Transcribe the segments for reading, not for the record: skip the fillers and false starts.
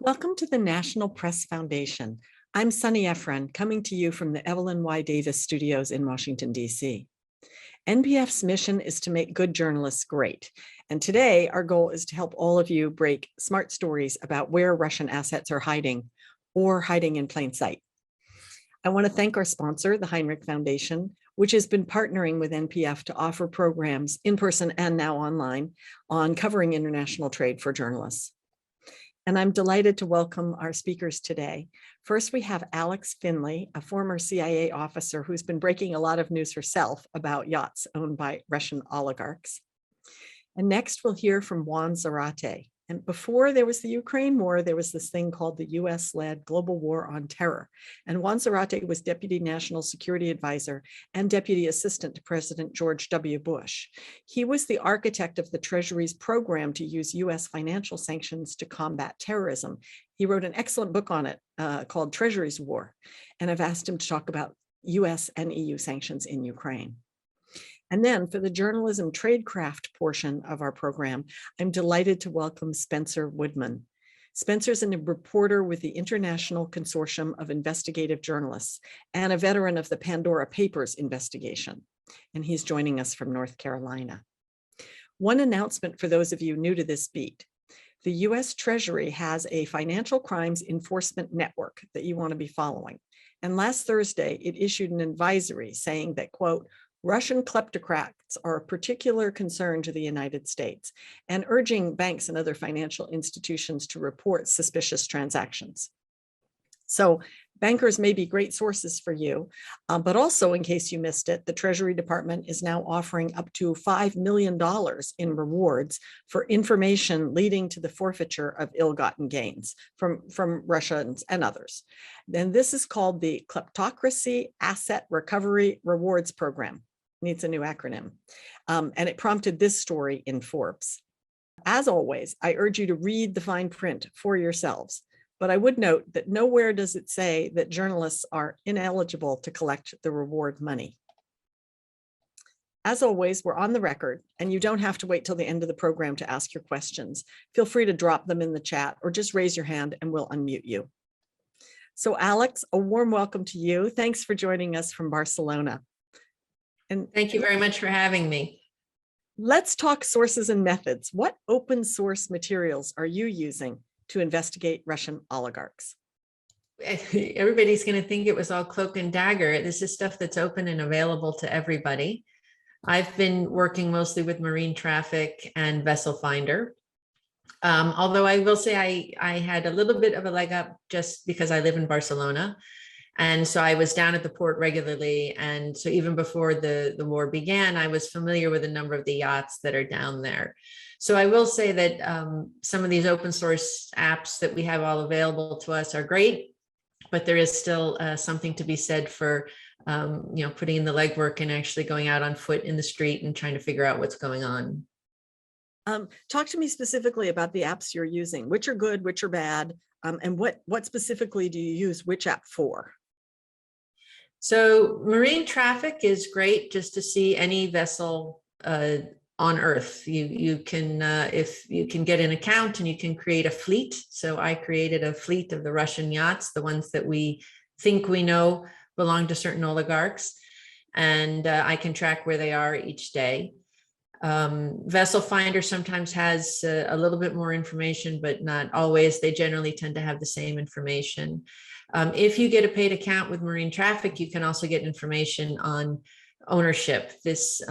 Welcome to the National Press Foundation. I'm Sunny Efren, coming to you from the Evelyn Y. Davis studios in Washington, D.C. NPF's mission is to make good journalists great. And today, our goal is to help all of you break smart stories about where Russian assets are hiding or hiding in plain sight. I want to thank our sponsor, the Hinrich Foundation, which has been partnering with NPF to offer programs in person and now online on covering international trade for journalists. And I'm delighted to welcome our speakers today. First, we have Alex Finley, a former CIA officer who's been breaking a lot of news herself about yachts owned by Russian oligarchs. And next, we'll hear from Juan Zarate. And before there was the Ukraine war, there was this thing called the US-led Global War on Terror. And Juan Zarate was Deputy National Security Advisor and Deputy Assistant to President George W. Bush. He was the architect of the Treasury's program to use US financial sanctions to combat terrorism. He wrote an excellent book on it called Treasury's War. And I've asked him to talk about US and EU sanctions in Ukraine. And then for the journalism tradecraft portion of our program, I'm delighted to welcome Spencer Woodman. Spencer's a reporter with the International Consortium of Investigative Journalists and a veteran of the Pandora Papers investigation. And he's joining us from North Carolina. One announcement for those of you new to this beat. The US Treasury has a financial crimes enforcement network that you want to be following. And last Thursday, it issued an advisory saying that, quote, Russian kleptocrats are a particular concern to the United States and urging banks and other financial institutions to report suspicious transactions. So bankers may be great sources for you, but also in case you missed it, the Treasury Department is now offering up to $5 million in rewards for information leading to the forfeiture of ill-gotten gains from Russians and others. And this is called the Kleptocracy Asset Recovery Rewards Program. Needs a new acronym. And it prompted this story in Forbes. As always, I urge you to read the fine print for yourselves, but I would note that nowhere does it say that journalists are ineligible to collect the reward money. As always, we're on the record, and you don't have to wait till the end of the program to ask your questions. Feel free to drop them in the chat or just raise your hand and we'll unmute you. So Alex, a warm welcome to you. Thanks for joining us from Barcelona. And thank you very much for having me. Let's talk sources and methods. What open source materials are you using to investigate Russian oligarchs? Everybody's going to think it was all cloak and dagger. This is stuff that's open and available to everybody. I've been working mostly with marine traffic and vessel finder. Although I will say I had a little bit of a leg up just because I live in Barcelona. And so I was down at the port regularly. And so even before the war began, I was familiar with a number of the yachts that are down there. So I will say that some of these open source apps that we have all available to us are great, but there is still something to be said for putting in the legwork and actually going out on foot in the street and trying to figure out what's going on. Talk to me specifically about the apps you're using. Which are good, which are bad, and what specifically do you use which app for? So marine traffic is great just to see any vessel on Earth. You can, if you can get an account and you can create a fleet. So I created a fleet of the Russian yachts, the ones that we think we know belong to certain oligarchs. And I can track where they are each day. Vessel Finder sometimes has a little bit more information, but not always. They generally tend to have the same information. If you get a paid account with marine traffic, you can also get information on ownership. This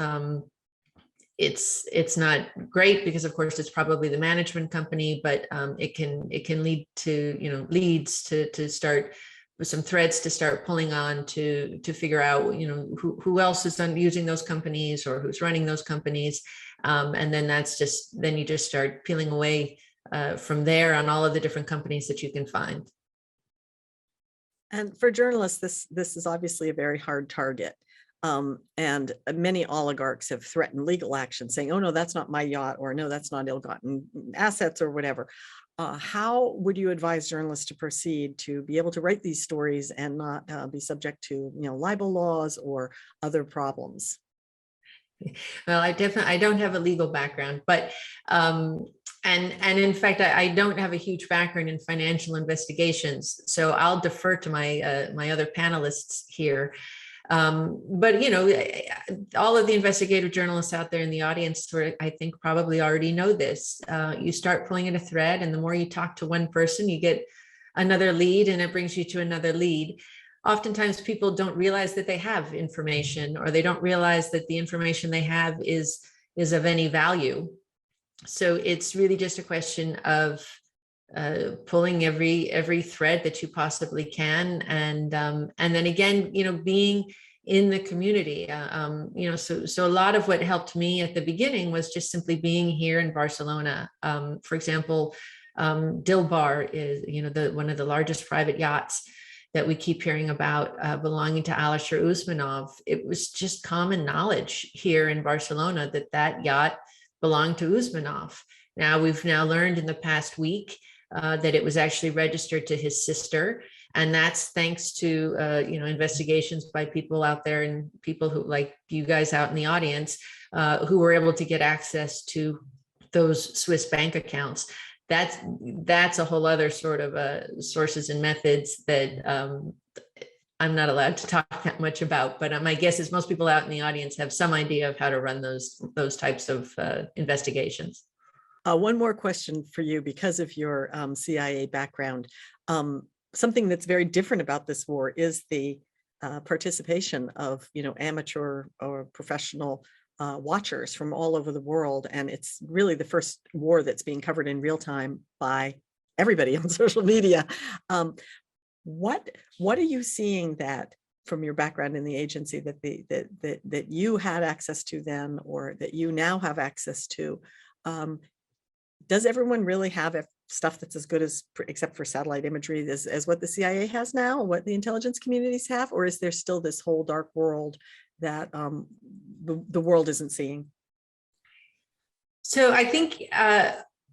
it's not great because, of course, it's probably the management company, but it can lead to leads to start with some threads to start pulling on to figure out who else is using those companies or who's running those companies, and then then you just start peeling away from there on all of the different companies that you can find. And for journalists, this is obviously a very hard target. And many oligarchs have threatened legal action saying, oh, no, that's not my yacht, or no, that's not ill-gotten assets or whatever. How would you advise journalists to proceed to be able to write these stories and not be subject to libel laws or other problems? Well, I don't have a legal background, but and in fact, I don't have a huge background in financial investigations, so I'll defer to my other panelists here. But all of the investigative journalists out there in the audience, I think, probably already know this. You start pulling at a thread, and the more you talk to one person, you get another lead, and it brings you to another lead. Oftentimes people don't realize that they have information, or they don't realize that the information they have is of any value. So it's really just a question of pulling every thread that you possibly can, and then again, being in the community. So a lot of what helped me at the beginning was just simply being here in Barcelona. For example, Dilbar is one of the largest private yachts that we keep hearing about, belonging to Alisher Usmanov. It was just common knowledge here in Barcelona that yacht belonged to Usmanov. Now we've learned in the past week that it was actually registered to his sister, and that's thanks to investigations by people out there, and people who, like you guys out in the audience, who were able to get access to those Swiss bank accounts. That's a whole other sort of sources and methods that I'm not allowed to talk that much about, but my guess is most people out in the audience have some idea of how to run those types of investigations. One more question for you, because of your CIA background. Something that's very different about this war is the participation of amateur or professional watchers from all over the world, and it's really the first war that's being covered in real time by everybody on social media. What are you seeing that, from your background in the agency, that you had access to then, or that you now have access to? Does everyone really have stuff that's as good as, except for satellite imagery, as what the CIA has now, what the intelligence communities have, or is there still this whole dark world that the world isn't seeing? So I think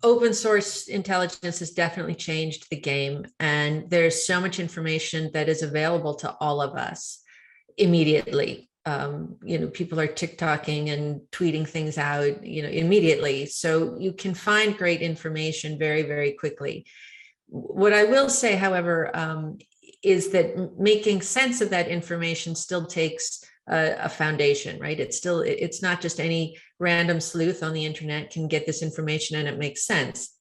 open source intelligence has definitely changed the game, and there's so much information that is available to all of us immediately. People are TikToking and tweeting things out, immediately. So you can find great information very, very quickly. What I will say, however, is that making sense of that information still takes a foundation, right? It's not just any random sleuth on the internet can get this information and it makes sense.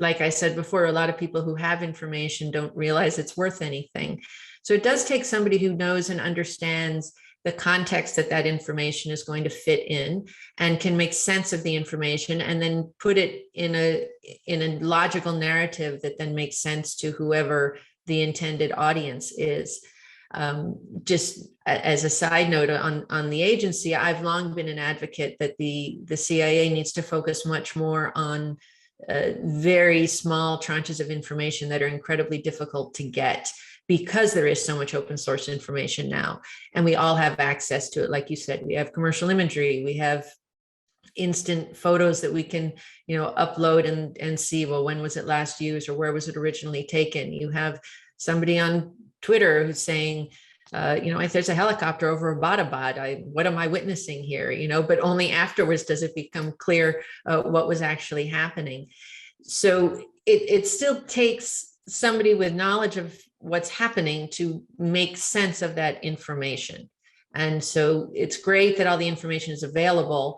Like I said before, a lot of people who have information don't realize it's worth anything. So it does take somebody who knows and understands the context that information is going to fit in, and can make sense of the information, and then put it in a logical narrative that then makes sense to whoever the intended audience is. Just as a side note on the agency, I've long been an advocate that the CIA needs to focus much more on very small tranches of information that are incredibly difficult to get, because there is so much open source information now, and we all have access to it. Like you said, we have commercial imagery, we have instant photos that we can upload and see, well, when was it last used, or where was it originally taken? You have somebody on Twitter who's saying, if there's a helicopter over Abbottabad, what am I witnessing here? But only afterwards does it become clear what was actually happening. So it still takes somebody with knowledge of what's happening to make sense of that information. And so it's great that all the information is available,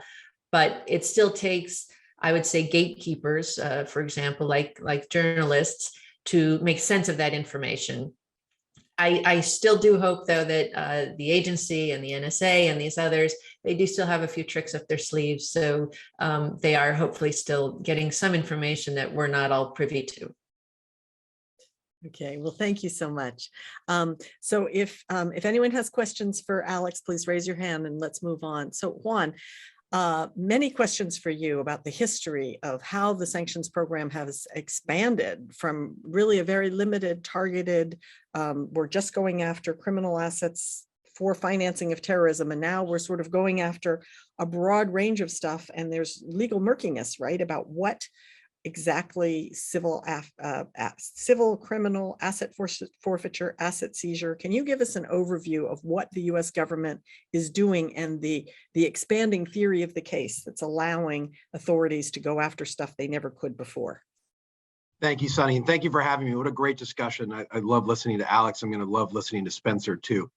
but it still takes, I would say, gatekeepers, for example, like journalists, to make sense of that information. I still do hope, though, that the agency and the NSA and these others, they do still have a few tricks up their sleeves. So they are hopefully still getting some information that we're not all privy to. Okay, well, thank you so much. So if anyone has questions for Alex, please raise your hand and let's move on. So Juan, many questions for you about the history of how the sanctions program has expanded from really a very limited, targeted, we're just going after criminal assets for financing of terrorism, and now we're sort of going after a broad range of stuff, and there's legal murkiness, right, about what exactly civil, criminal, asset forfeiture, asset seizure. Can you give us an overview of what the U.S. government is doing and the expanding theory of the case that's allowing authorities to go after stuff they never could before? Thank you, Sunny, and thank you for having me. What a great discussion. I love listening to Alex. I'm going to love listening to Spencer too.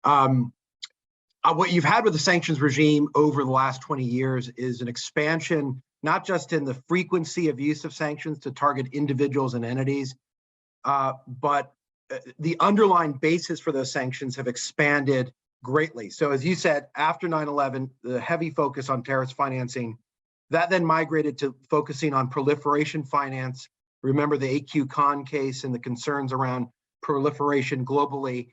What you've had with the sanctions regime over the last 20 years is an expansion, not just in the frequency of use of sanctions to target individuals and entities, but the underlying basis for those sanctions have expanded greatly. So as you said, after 9/11, the heavy focus on terrorist financing, that then migrated to focusing on proliferation finance. Remember the AQ Khan case and the concerns around proliferation globally.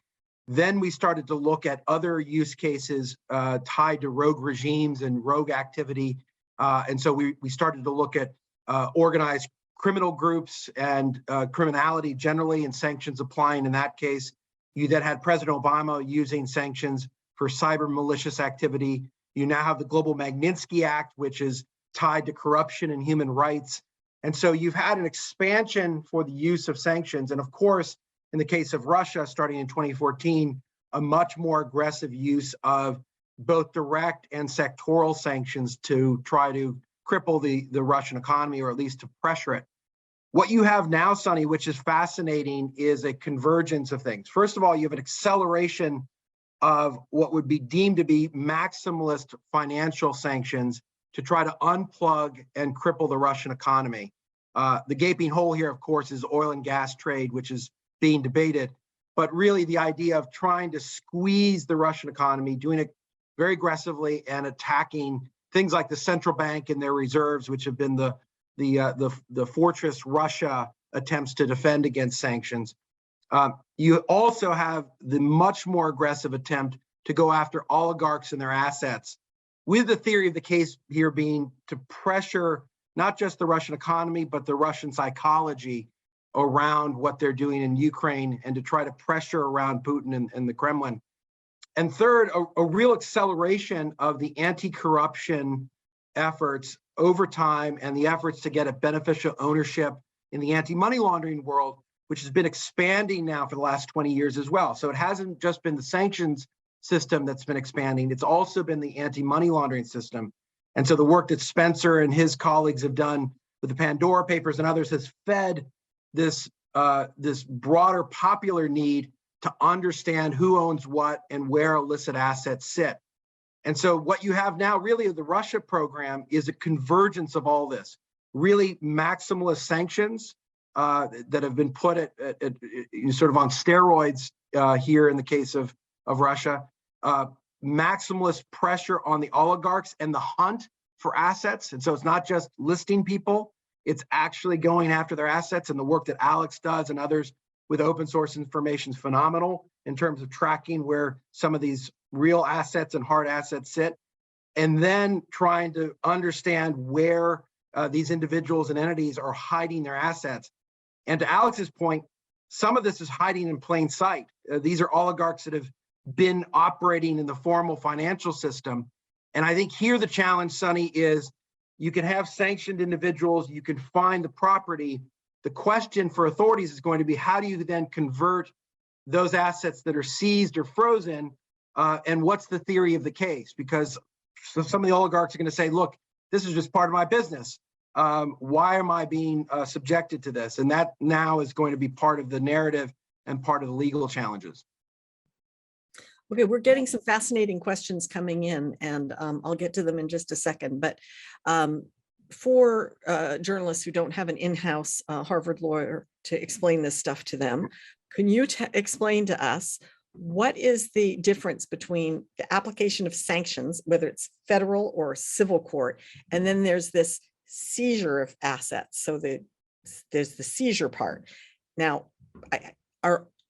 Then we started to look at other use cases tied to rogue regimes and rogue activity. And so we started to look at organized criminal groups and criminality generally, and sanctions applying in that case. You then had President Obama using sanctions for cyber malicious activity. You now have the Global Magnitsky Act, which is tied to corruption and human rights. And so you've had an expansion for the use of sanctions. And of course, in the case of Russia, starting in 2014, a much more aggressive use of both direct and sectoral sanctions to try to cripple the Russian economy, or at least to pressure it. What you have now, Sonny, which is fascinating, is a convergence of things. First of all, you have an acceleration of what would be deemed to be maximalist financial sanctions to try to unplug and cripple the Russian economy. The gaping hole here, of course, is oil and gas trade, which is being debated, but really the idea of trying to squeeze the Russian economy, doing it very aggressively and attacking things like the central bank and their reserves, which have been the fortress Russia attempts to defend against sanctions. You also have the much more aggressive attempt to go after oligarchs and their assets, with the theory of the case here being to pressure not just the Russian economy, but the Russian psychology around what they're doing in Ukraine, and to try to pressure around Putin and the Kremlin. And third, a real acceleration of the anti-corruption efforts over time, and the efforts to get a beneficial ownership in the anti-money laundering world, which has been expanding now for the last 20 years as well. So it hasn't just been the sanctions system that's been expanding, it's also been the anti-money laundering system. And so the work that Spencer and his colleagues have done with the Pandora Papers and others has fed this broader popular need to understand who owns what and where illicit assets sit. And so what you have now, really, the Russia program is a convergence of all this, really maximalist sanctions that have been put at sort of on steroids here in the case of Russia, maximalist pressure on the oligarchs and the hunt for assets. And so it's not just listing people, it's actually going after their assets, and the work that Alex does and others with open source information is phenomenal in terms of tracking where some of these real assets and hard assets sit, and then trying to understand where these individuals and entities are hiding their assets. And to Alex's point, some of this is hiding in plain sight. These are oligarchs that have been operating in the formal financial system. And I think here the challenge, Sonny, is you can have sanctioned individuals, you can find the property. The question for authorities is going to be, how do you then convert those assets that are seized or frozen, and what's the theory of the case? Because some of the oligarchs are going to say, look, this is just part of my business. Why am I being subjected to this? And that now is going to be part of the narrative and part of the legal challenges. Okay, we're getting some fascinating questions coming in, and I'll get to them in just a second. But for journalists who don't have an in-house Harvard lawyer to explain this stuff to them, can you explain to us what is the difference between the application of sanctions, whether it's federal or civil court, and then there's this seizure of assets? So there's the seizure part. Now,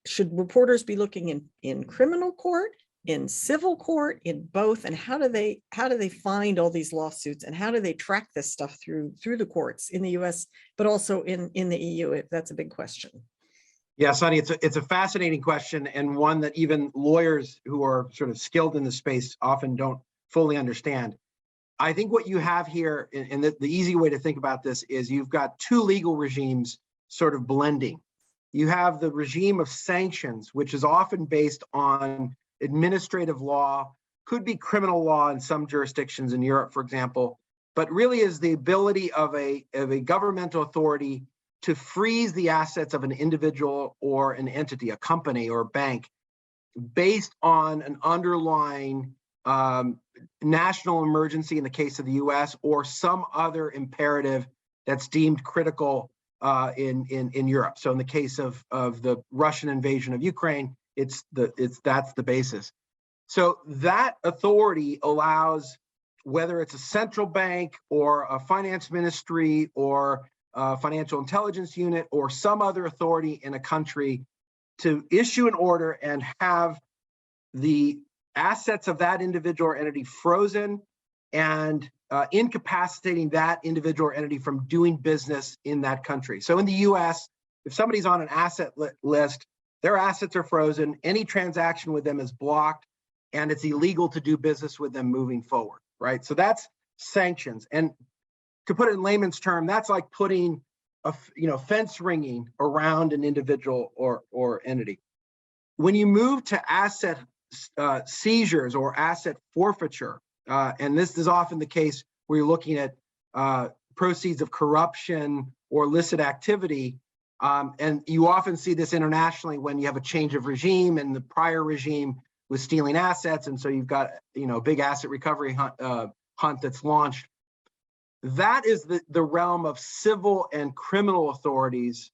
should reporters be looking in criminal court, in civil court, in both? And how do they find all these lawsuits, and how do they track this stuff through the courts in the US, but also in the EU? That's a big question. Yeah, Sonny, it's a fascinating question, and one that even lawyers who are sort of skilled in the space often don't fully understand. I think what you have here, and the easy way to think about this is you've got two legal regimes sort of blending. You have the regime of sanctions, which is often based on administrative law, could be criminal law in some jurisdictions in Europe, for example, but really is the ability of a governmental authority to freeze the assets of an individual or an entity, a company or a bank, based on an underlying national emergency in the case of the US, or some other imperative that's deemed critical in Europe. So in the case of the Russian invasion of Ukraine, that's the basis. So that authority allows, whether it's a central bank or a finance ministry or a financial intelligence unit or some other authority in a country, to issue an order and have the assets of that individual or entity frozen and incapacitating that individual or entity from doing business in that country. So in the US, if somebody's on an asset list, their assets are frozen, any transaction with them is blocked, and it's illegal to do business with them moving forward, right? So that's sanctions. And to put it in layman's term, that's like putting a fence ringing around an individual or entity. When you move to asset seizures or asset forfeiture, and this is often the case where you're looking at proceeds of corruption or illicit activity, and you often see this internationally when you have a change of regime, and the prior regime was stealing assets, and so you've got a big asset recovery hunt that's launched. That is the realm of civil and criminal authorities,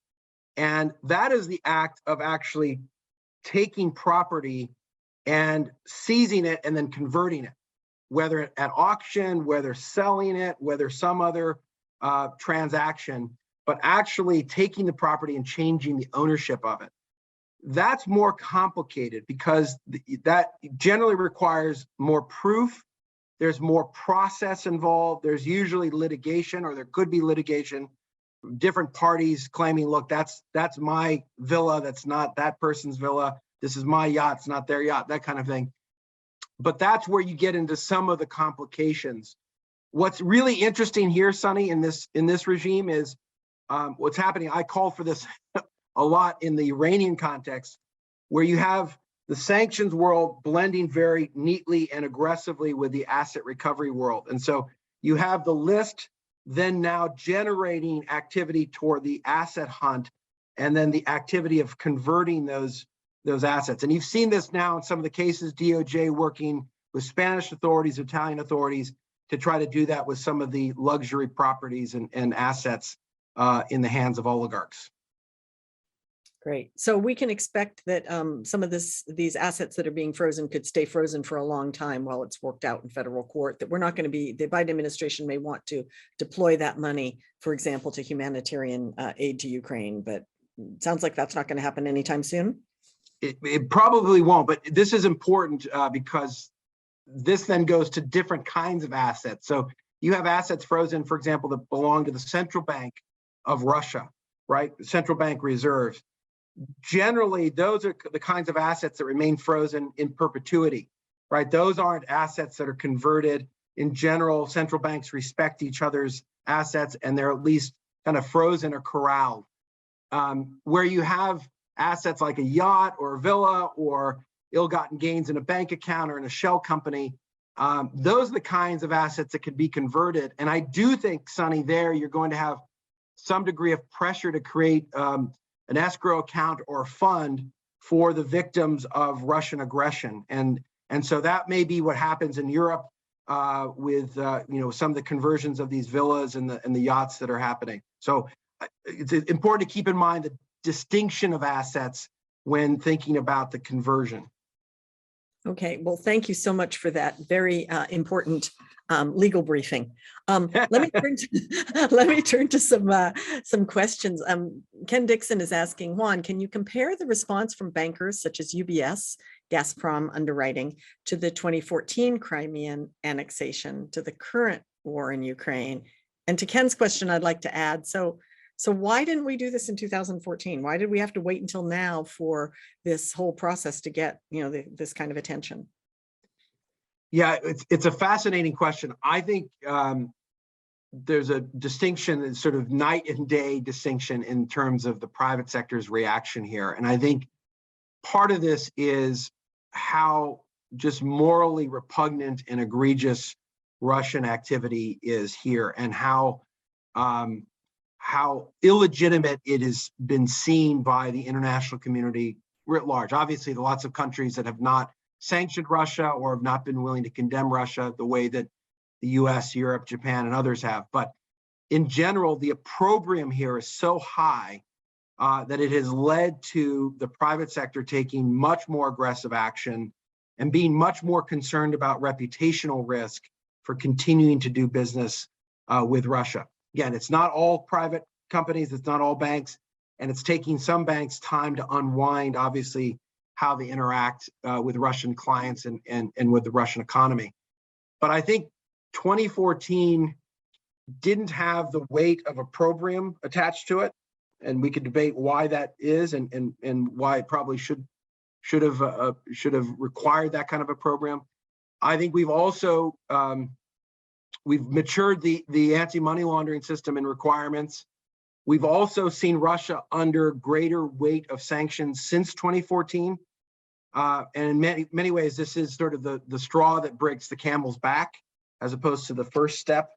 and that is the act of actually taking property and seizing it and then converting it, whether at auction, whether selling it, whether some other transaction, but actually taking the property and changing the ownership of it. That's more complicated because that generally requires more proof. There's more process involved. There's usually litigation, or there could be litigation. Different parties claiming, look, that's my villa, that's not that person's villa. This is my yacht, it's not their yacht, that kind of thing. But that's where you get into some of the complications. What's really interesting here, Sonny, in this regime is what's happening. I call for this a lot in the Iranian context, where you have the sanctions world blending very neatly and aggressively with the asset recovery world. And so you have the list then now generating activity toward the asset hunt, and then the activity of converting those assets. And you've seen this now in some of the cases, DOJ working with Spanish authorities, Italian authorities, to try to do that with some of the luxury properties and assets in the hands of oligarchs. Great. So we can expect that some of these assets that are being frozen could stay frozen for a long time while it's worked out in federal court, that we're not going to be, the Biden administration may want to deploy that money, for example, to humanitarian aid to Ukraine, but it sounds like that's not going to happen anytime soon. It probably won't, but this is important because this then goes to different kinds of assets. So you have assets frozen, for example, that belong to the central bank of Russia, right? Central bank reserves. Generally, those are the kinds of assets that remain frozen in perpetuity, right? Those aren't assets that are converted. In general, central banks respect each other's assets, and they're at least kind of frozen or corralled. Where you have assets like a yacht or a villa or ill-gotten gains in a bank account or in a shell company, those are the kinds of assets that could be converted. And I do think, Sonny, there you're going to have some degree of pressure to create an escrow account or fund for the victims of Russian aggression. And so that may be what happens in Europe with some of the conversions of these villas and the yachts that are happening. So it's important to keep in mind the distinction of assets when thinking about the conversion. Okay, well, thank you so much for that very important legal briefing. Let me turn to some questions. Ken Dixon is asking, Juan, can you compare the response from bankers such as UBS, Gazprom underwriting, to the 2014 Crimean annexation, to the current war in Ukraine? And to Ken's question, I'd like to add, so why didn't we do this in 2014? Why did we have to wait until now for this whole process to get, this kind of attention? Yeah, it's a fascinating question. I think there's a distinction, sort of night and day distinction in terms of the private sector's reaction here. And I think part of this is how just morally repugnant and egregious Russian activity is here, and how illegitimate it has been seen by the international community writ large. Obviously, there are lots of countries that have not sanctioned Russia or have not been willing to condemn Russia the way that the US, Europe, Japan, and others have. But in general, the opprobrium here is so high that it has led to the private sector taking much more aggressive action and being much more concerned about reputational risk for continuing to do business with Russia. Again, it's not all private companies, it's not all banks, and it's taking some banks time to unwind, obviously, how they interact with Russian clients and with the Russian economy. But I think 2014 didn't have the weight of opprobrium attached to it, and we could debate why that is and why it probably should have required that kind of opprobrium. I think we've also we've matured the anti-money laundering system and requirements. We've also seen Russia under greater weight of sanctions since 2014. And in many ways, this is sort of the straw that breaks the camel's back, as opposed to the first step.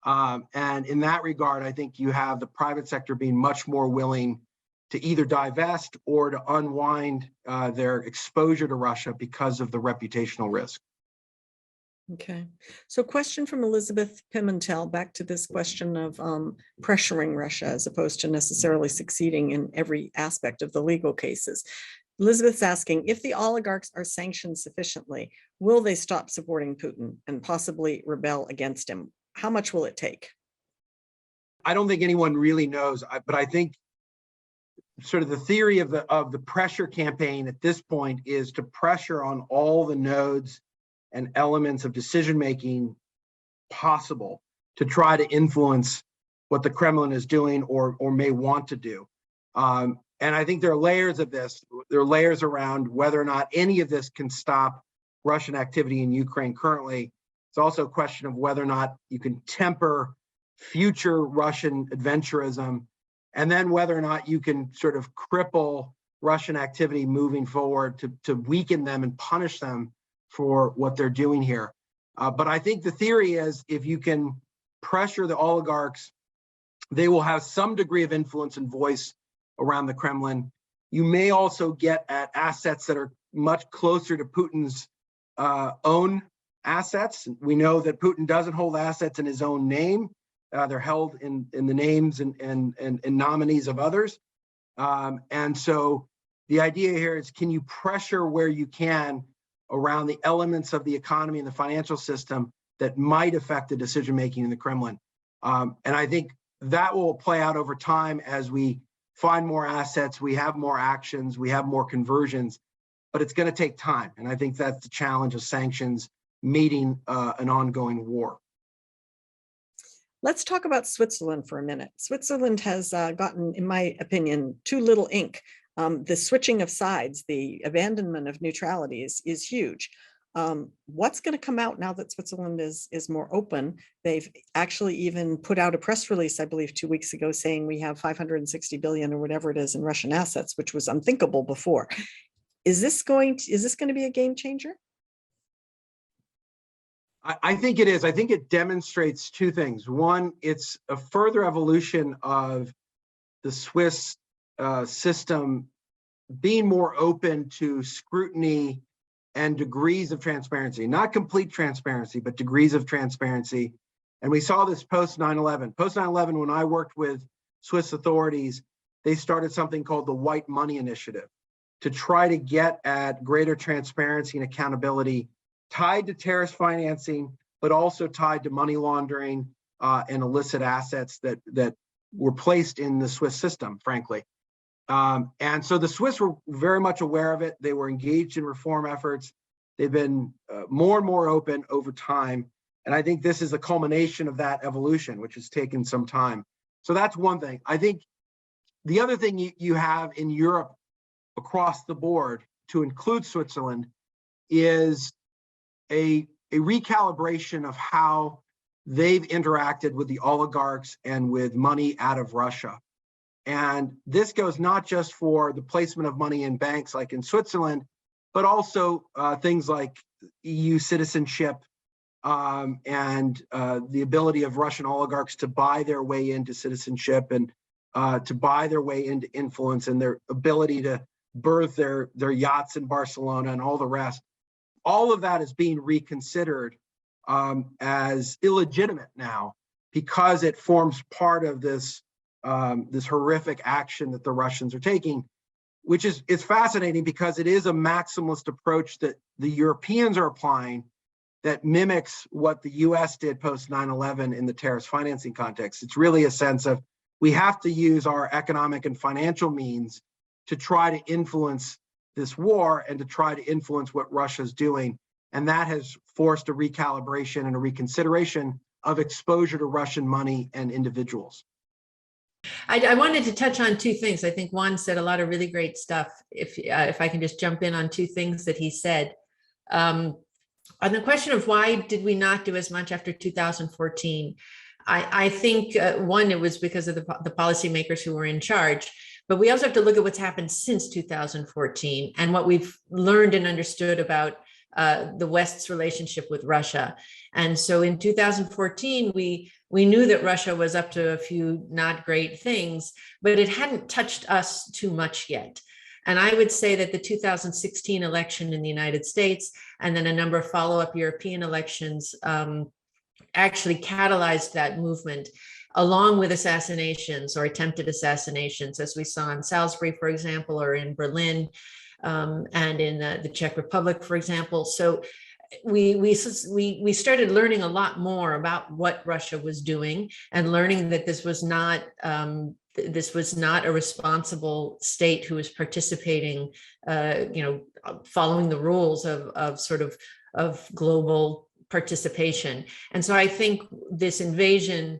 And in that regard, I think you have the private sector being much more willing to either divest or to unwind their exposure to Russia because of the reputational risk. Okay, so question from Elizabeth Pimentel, back to this question of pressuring Russia as opposed to necessarily succeeding in every aspect of the legal cases. Elizabeth's asking, if the oligarchs are sanctioned sufficiently, will they stop supporting Putin and possibly rebel against him? How much will it take? I don't think anyone really knows, but I think sort of the theory of the pressure campaign at this point is to pressure on all the nodes and elements of decision-making possible to try to influence what the Kremlin is doing or may want to do. And I think there are layers of this. There are layers around whether or not any of this can stop Russian activity in Ukraine currently. It's also a question of whether or not you can temper future Russian adventurism, and then whether or not you can sort of cripple Russian activity moving forward to weaken them and punish them for what they're doing here. But I think the theory is if you can pressure the oligarchs, they will have some degree of influence and voice around the Kremlin. You may also get at assets that are much closer to Putin's own assets. We know that Putin doesn't hold assets in his own name. They're held in the names and nominees of others. And so the idea here is, can you pressure where you can around the elements of the economy and the financial system that might affect the decision-making in the Kremlin? And I think that will play out over time as we find more assets, we have more actions, we have more conversions, but it's going to take time. And I think that's the challenge of sanctions meeting an ongoing war. Let's talk about Switzerland for a minute. Switzerland has gotten, in my opinion, too little ink. The switching of sides, the abandonment of neutrality is huge. What's going to come out now that Switzerland is more open? They've actually even put out a press release, I believe, 2 weeks ago, saying we have 560 billion or whatever it is in Russian assets, which was unthinkable before. Is this going to be a game changer? I think it is. I think it demonstrates two things. One, it's a further evolution of the Swiss system being more open to scrutiny and degrees of transparency, not complete transparency, but degrees of transparency. And we saw this post 9/11. Post 9/11, when I worked with Swiss authorities, they started something called the White Money Initiative to try to get at greater transparency and accountability tied to terrorist financing, but also tied to money laundering and illicit assets that were placed in the Swiss system, frankly. And so the Swiss were very much aware of it. They were engaged in reform efforts. They've been more and more open over time. And I think this is a culmination of that evolution, which has taken some time. So that's one thing. I think the other thing you have in Europe across the board, to include Switzerland, is a a recalibration of how they've interacted with the oligarchs and with money out of Russia. And this goes not just for the placement of money in banks like in Switzerland, but also things like EU citizenship and the ability of Russian oligarchs to buy their way into citizenship and to buy their way into influence, and their ability to birth their yachts in Barcelona and all the rest. All of that is being reconsidered as illegitimate now because it forms part of this this horrific action that the Russians are taking, which is fascinating because it is a maximalist approach that the Europeans are applying that mimics what the US did post 9/11 in the terrorist financing context. It's really a sense of we have to use our economic and financial means to try to influence this war and to try to influence what Russia's doing. And that has forced a recalibration and a reconsideration of exposure to Russian money and individuals. I wanted to touch on two things. I think Juan said a lot of really great stuff. If I can just jump in on two things that he said. On the question of why did we not do as much after 2014, I think one, it was because of the policymakers who were in charge, but we also have to look at what's happened since 2014 and what we've learned and understood about the West's relationship with Russia. And so in 2014, we knew that Russia was up to a few not great things, but it hadn't touched us too much yet. And I would say that the 2016 election in the United States and then a number of follow-up European elections actually catalyzed that movement, along with assassinations or attempted assassinations, as we saw in Salisbury, for example, or in Berlin, and in the Czech Republic, for example. So we started learning a lot more about what Russia was doing and learning that this was not a responsible state who was participating, following the rules of global participation. And so I think this invasion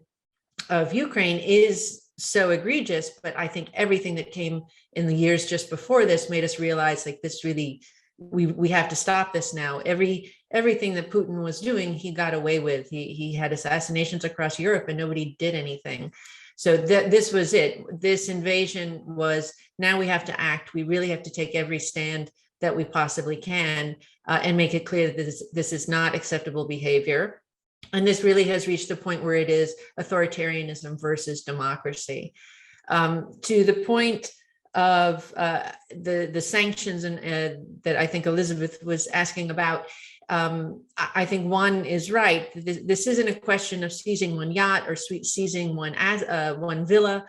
of Ukraine is so egregious, but I think everything that came in the years just before this made us realize like this really, we have to stop this now. Everything that Putin was doing, he got away with. He had assassinations across Europe and nobody did anything. So this was it. This invasion was, now we have to act. We really have to take every stand that we possibly can and make it clear that this is not acceptable behavior. And this really has reached the point where it is authoritarianism versus democracy. To the point of the sanctions and that I think Elizabeth was asking about, I think one is right. This isn't a question of seizing one yacht or seizing one villa.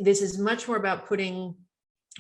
This is much more about putting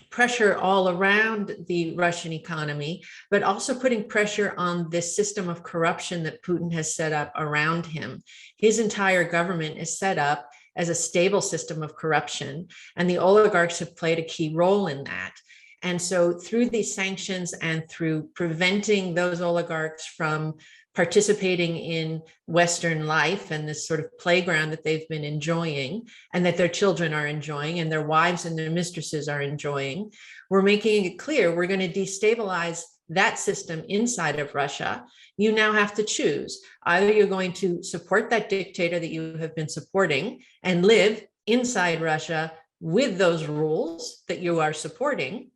pressure all around the Russian economy, but also putting pressure on this system of corruption that Putin has set up around him. His entire government is set up as a stable system of corruption, and the oligarchs have played a key role in that. And so through these sanctions and through preventing those oligarchs from participating in Western life and this sort of playground that they've been enjoying and that their children are enjoying and their wives and their mistresses are enjoying, we're making it clear we're going to destabilize that system inside of Russia. You now have to choose. Either you're going to support that dictator that you have been supporting and live inside Russia with those rules that you are supporting,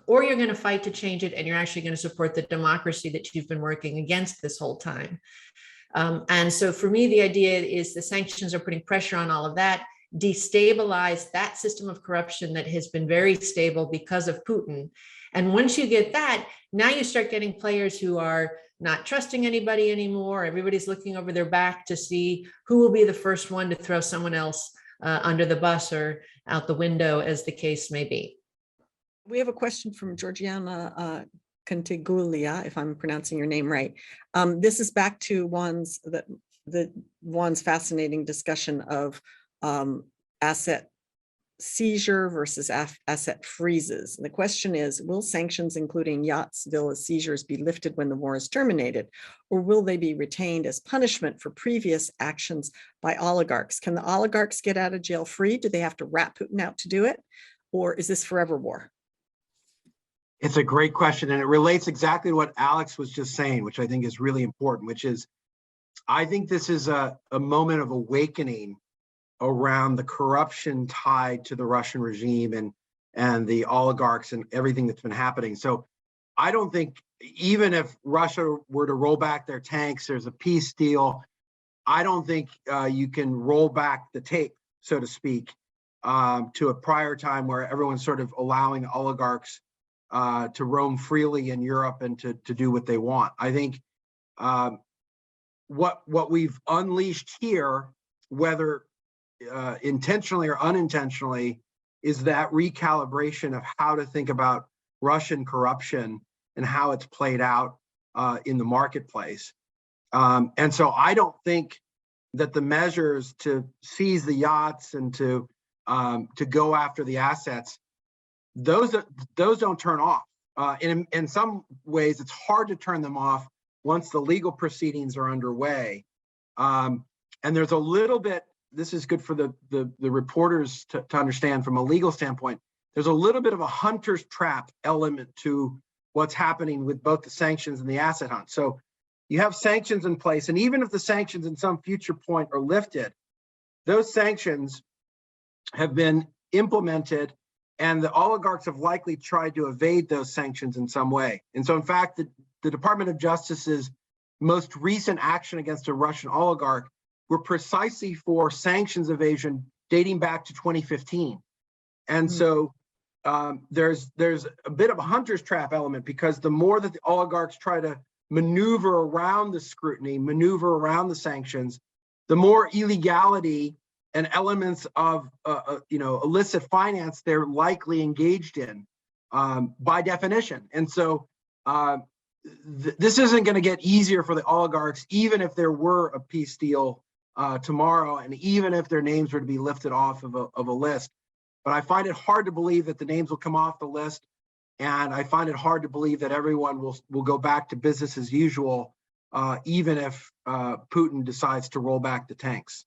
or you're going to fight to change it and you're actually going to support the democracy that you've been working against this whole time. And so for me, the idea is the sanctions are putting pressure on all of that, destabilize that system of corruption that has been very stable because of Putin. And once you get that, now you start getting players who are not trusting anybody anymore. Everybody's looking over their back to see who will be the first one to throw someone else under the bus or out the window, as the case may be. We have a question from Georgiana Contiguglia, if I'm pronouncing your name right. This is back to Juan's fascinating discussion of asset seizure versus asset freezes. And the question is, will sanctions including yachts, villas, seizures be lifted when the war is terminated, or will they be retained as punishment for previous actions by oligarchs? Can the oligarchs get out of jail free? Do they have to rat Putin out to do it? Or is this forever war? It's a great question, and it relates exactly to what Alex was just saying, which I think is really important, which is I think this is a moment of awakening around the corruption tied to the Russian regime and the oligarchs and everything that's been happening. So I don't think, even if Russia were to roll back their tanks, there's a peace deal, I don't think you can roll back the tape, so to speak, to a prior time where everyone's sort of allowing oligarchs to roam freely in Europe and to do what they want. I think what we've unleashed here, whether intentionally or unintentionally, is that recalibration of how to think about Russian corruption and how it's played out in the marketplace. And so I don't think that the measures to seize the yachts and to go after the assets, those don't turn off. In some ways, it's hard to turn them off once the legal proceedings are underway. And there's a little bit, this is good for the reporters to understand from a legal standpoint, there's a little bit of a hunter's trap element to what's happening with both the sanctions and the asset hunt. So you have sanctions in place, and even if the sanctions in some future point are lifted, those sanctions have been implemented and the oligarchs have likely tried to evade those sanctions in some way. And so in fact, the Department of Justice's most recent action against a Russian oligarch were precisely for sanctions evasion dating back to 2015. And so there's a bit of a hunter's trap element, because the more that the oligarchs try to maneuver around the scrutiny, maneuver around the sanctions, the more illegality and elements of illicit finance they're likely engaged in by definition. And so this isn't going to get easier for the oligarchs, even if there were a peace deal tomorrow, and even if their names were to be lifted off of a list. But I find it hard to believe that the names will come off the list, and I find it hard to believe that everyone will go back to business as usual, even if Putin decides to roll back the tanks.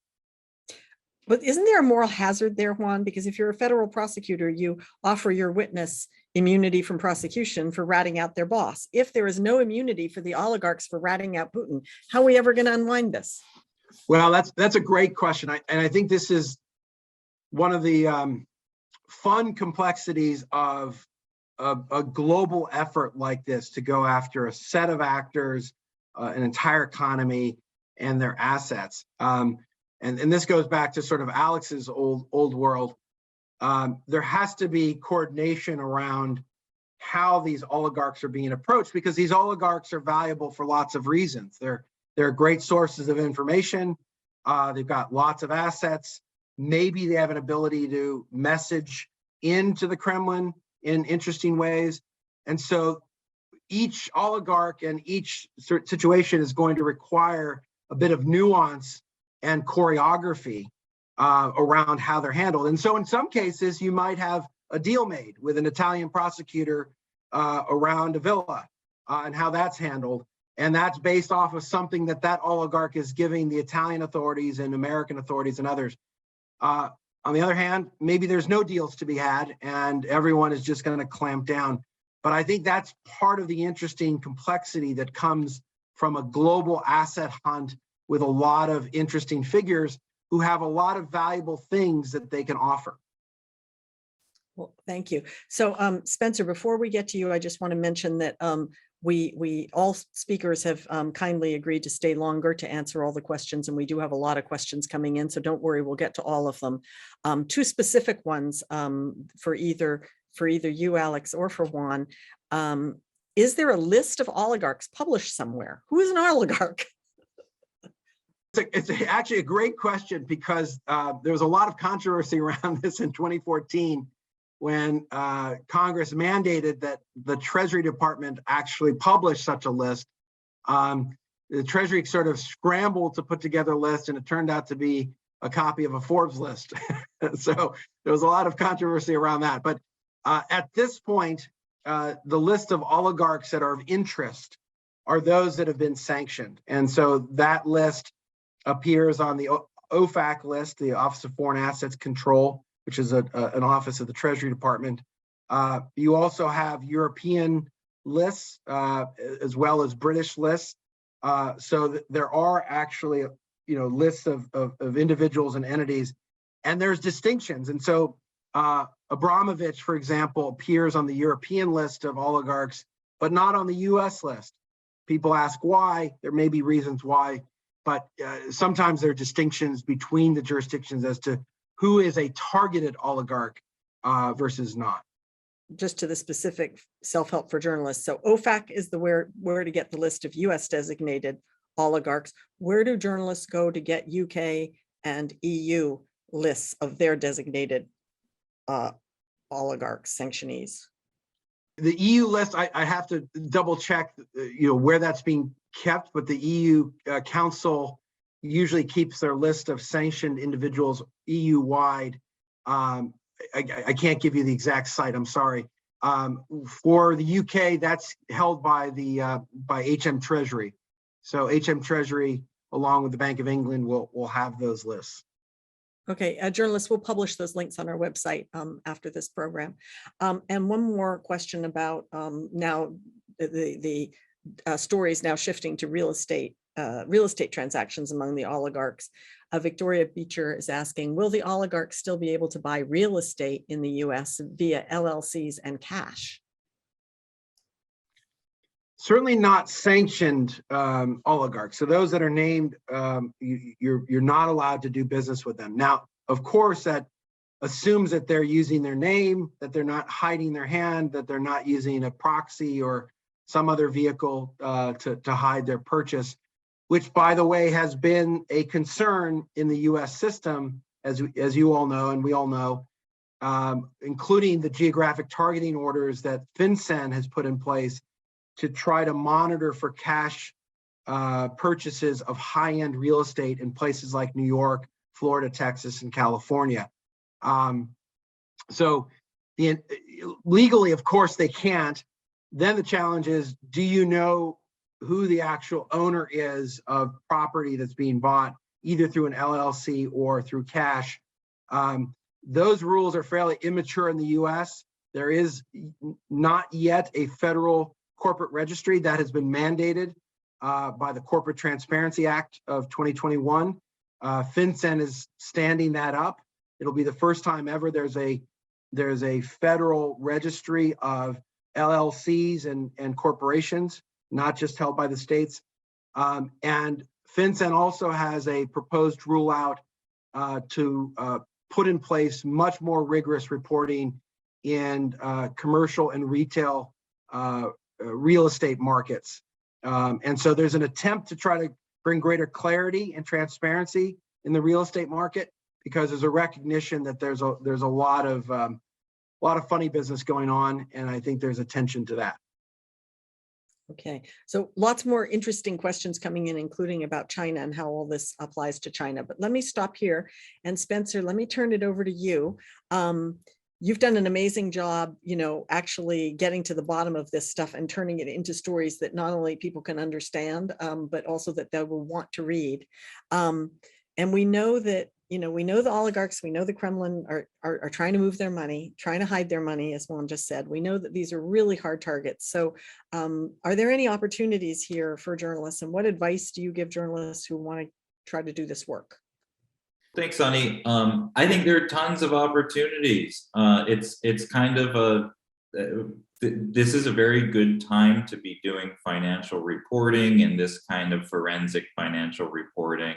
But isn't there a moral hazard there, Juan? Because if you're a federal prosecutor, you offer your witness immunity from prosecution for ratting out their boss. If there is no immunity for the oligarchs for ratting out Putin, how are we ever going to unwind this? Well, that's a great question. And I think this is one of the fun complexities of a global effort like this to go after a set of actors, an entire economy, and their assets. And this goes back to sort of Alex's old world. There has to be coordination around how these oligarchs are being approached, because these oligarchs are valuable for lots of reasons. They're great sources of information. They've got lots of assets. Maybe they have an ability to message into the Kremlin in interesting ways. And so each oligarch and each situation is going to require a bit of nuance and choreography around how they're handled. And so in some cases, you might have a deal made with an Italian prosecutor around a villa and how that's handled. And that's based off of something that oligarch is giving the Italian authorities and American authorities and others. On the other hand, maybe there's no deals to be had and everyone is just going to clamp down. But I think that's part of the interesting complexity that comes from a global asset hunt with a lot of interesting figures who have a lot of valuable things that they can offer. Well, thank you. So Spencer, before we get to you, I just want to mention that we all speakers have kindly agreed to stay longer to answer all the questions, and we do have a lot of questions coming in, so don't worry, we'll get to all of them. Two specific ones for either you, Alex, or for Juan. Is there a list of oligarchs published somewhere? Who is an oligarch? It's actually a great question, because there was a lot of controversy around this in 2014 when Congress mandated that the Treasury Department actually publish such a list. The Treasury sort of scrambled to put together a list, and it turned out to be a copy of a Forbes list. So there was a lot of controversy around that. But at this point, the list of oligarchs that are of interest are those that have been sanctioned. And so that list appears on the OFAC list, the Office of Foreign Assets Control, which is an office of the Treasury Department. You also have European lists as well as British lists. So there are actually, lists of individuals and entities, and there's distinctions. And so Abramovich, for example, appears on the European list of oligarchs, but not on the US list. People ask why. There may be reasons why, but sometimes there are distinctions between the jurisdictions as to who is a targeted oligarch versus not. Just to the specific self-help for journalists. So OFAC is the where to get the list of US designated oligarchs. Where do journalists go to get UK and EU lists of their designated oligarchs, sanctionees? The EU list, I have to double check, where that's being kept, but the EU Council usually keeps their list of sanctioned individuals EU-wide. I can't give you the exact site, I'm sorry. For the UK, that's held by HM Treasury. So HM Treasury, along with the Bank of England, will have those lists. Okay, journalists, will publish those links on our website after this program. And one more question about now the stories now shifting to real estate transactions among the oligarchs. Victoria Beecher is asking, will the oligarchs still be able to buy real estate in the US via LLCs and cash? Certainly not sanctioned oligarchs. So those that are named, you're not allowed to do business with them. Now, of course, that assumes that they're using their name, that they're not hiding their hand, that they're not using a proxy or some other vehicle to hide their purchase, which, by the way, has been a concern in the US system, as you all know, and we all know, including the geographic targeting orders that FinCEN has put in place to try to monitor for cash purchases of high-end real estate in places like New York, Florida, Texas, and California. So legally, of course, they can't. Then the challenge is, do you know who the actual owner is of property that's being bought, either through an LLC or through cash? Those rules are fairly immature in the US. There is not yet a federal corporate registry that has been mandated by the Corporate Transparency Act of 2021. FinCEN is standing that up. It'll be the first time ever there's a federal registry of LLCs and corporations, not just held by the states. And FinCEN also has a proposed rule out to put in place much more rigorous reporting in commercial and retail real estate markets. And so there's an attempt to try to bring greater clarity and transparency in the real estate market, because there's a recognition that there's a lot of funny business going on, and I think there's attention to that. Okay, so lots more interesting questions coming in, including about China and how all this applies to China. But let me stop here. And Spencer, let me turn it over to you. You've done an amazing job, actually getting to the bottom of this stuff and turning it into stories that not only people can understand, but also that they will want to read. And we know that, we know the oligarchs, we know the Kremlin are trying to move their money, trying to hide their money, as Juan just said. We know that these are really hard targets. So are there any opportunities here for journalists, and what advice do you give journalists who want to try to do this work? Thanks, Sunny. I think there are tons of opportunities. It's kind of this is a very good time to be doing financial reporting and this kind of forensic financial reporting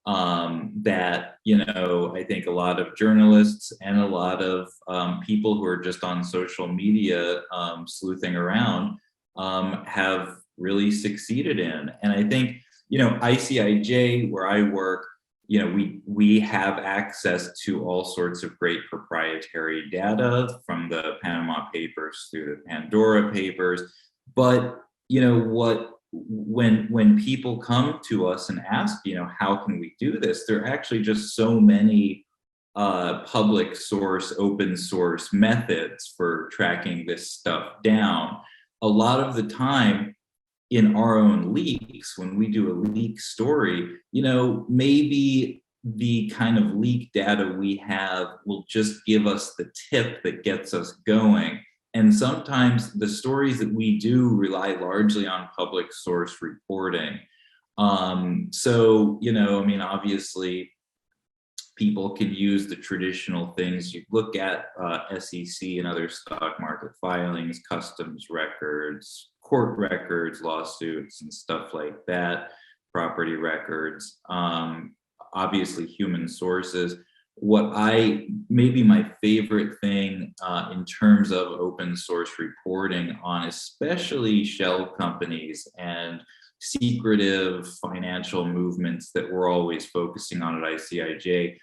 that, I think a lot of journalists and a lot of people who are just on social media sleuthing around have really succeeded in. And I think, ICIJ, where I work, we have access to all sorts of great proprietary data, from the Panama Papers through the Pandora Papers. But when people come to us and ask, how can we do this? There are actually just so many public source, open source methods for tracking this stuff down. A lot of the time, in our own leaks, when we do a leak story, maybe the kind of leak data we have will just give us the tip that gets us going. And sometimes the stories that we do rely largely on public source reporting. So, you know, I mean, obviously, people can use the traditional things. You look at SEC and other stock market filings, customs records, court records, lawsuits, and stuff like that, property records, obviously human sources. Maybe my favorite thing in terms of open source reporting on especially shell companies and secretive financial movements that we're always focusing on at ICIJ,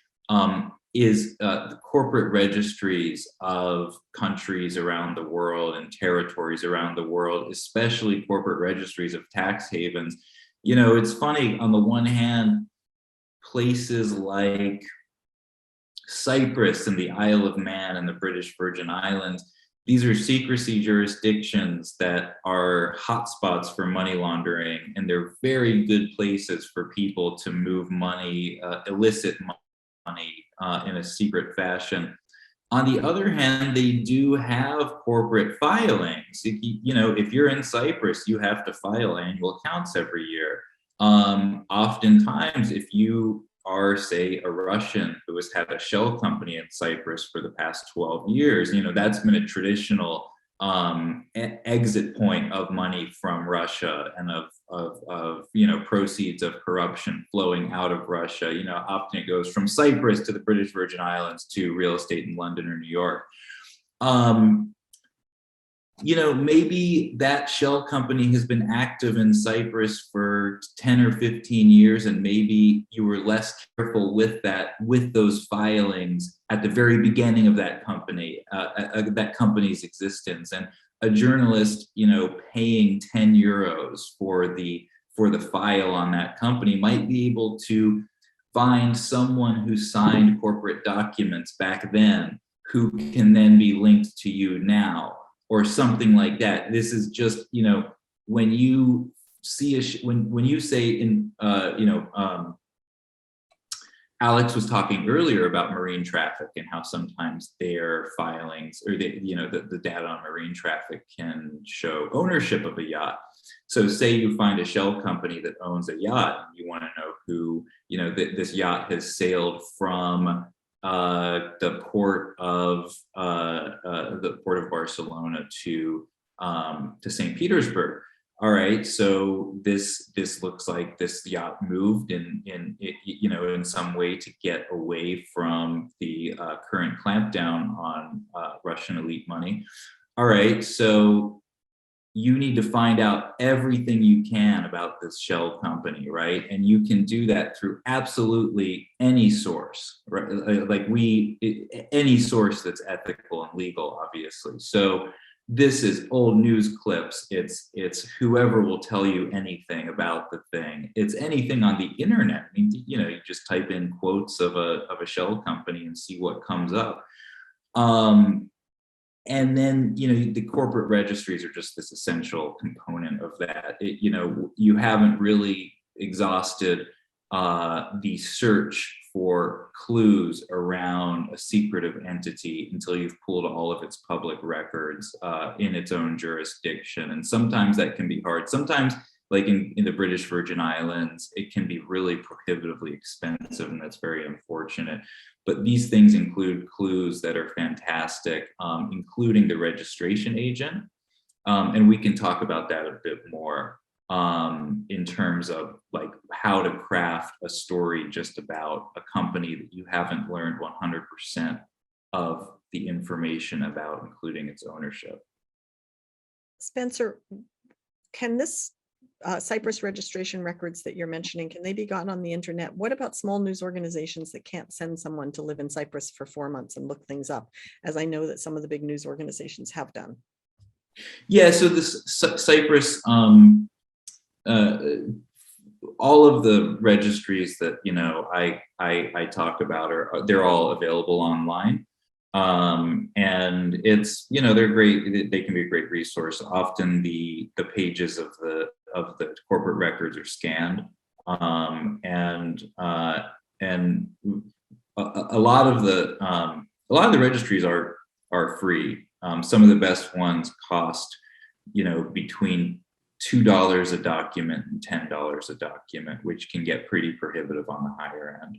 is the corporate registries of countries around the world and territories around the world, especially corporate registries of tax havens. You know, it's funny, on the one hand, places like Cyprus and the Isle of Man and the British Virgin Islands, these are secrecy jurisdictions that are hotspots for money laundering, and they're very good places for people to move money, illicit money in a secret fashion. On the other hand, they do have corporate filings. You know, if you're in Cyprus, you have to file annual accounts every year. Oftentimes, if you are, say, a Russian who has had a shell company in Cyprus for the past 12 years, you know, that's been a traditional exit point of money from Russia and of you know, proceeds of corruption flowing out of Russia. You know, often it goes from Cyprus to the British Virgin Islands to real estate in London or New York. You know, maybe that shell company has been active in Cyprus for 10 or 15 years, and maybe you were less careful with those filings at the very beginning of that company's existence. And a journalist, you know, paying 10 euros for the file on that company might be able to find someone who signed corporate documents back then who can then be linked to you now, or something like that. This is just, you know, when you see when you say in, you know, Alex was talking earlier about marine traffic and how sometimes their filings, or you know, the data on marine traffic can show ownership of a yacht. So say you find a shell company that owns a yacht, and you want to know who, you know, this yacht has sailed from the port of Barcelona to St. Petersburg. All right, so this looks like this yacht moved in you know, in some way to get away from the current clampdown on Russian elite money. All right, so you need to find out everything you can about this shell company, right? And you can do that through absolutely any source, right? Like any source that's ethical and legal, obviously. So this is old news clips. It's whoever will tell you anything about the thing. It's anything on the internet. I mean, you know, you just type in quotes of a shell company and see what comes up. And then, you know, the corporate registries are just this essential component of that. You know, you haven't really exhausted the search for clues around a secretive entity until you've pulled all of its public records in its own jurisdiction. And sometimes that can be hard. Sometimes, like in the British Virgin Islands, it can be really prohibitively expensive, and that's very unfortunate. But these things include clues that are fantastic, including the registration agent. And we can talk about that a bit more in terms of like how to craft a story just about a company that you haven't learned 100% of the information about, including its ownership. Spencer, can this Cyprus registration records that you're mentioning, can they be gotten on the internet? What about small news organizations that can't send someone to live in Cyprus for 4 months and look things up, as I know that some of the big news organizations have done? Yeah, so this Cyprus, all of the registries that, you know, I talk about they're all available online. And it's, you know, they're great. They can be a great resource. Often the pages of the corporate records are scanned, and a lot of the registries are free. Some of the best ones cost, between $2 a document and $10 a document, which can get pretty prohibitive on the higher end.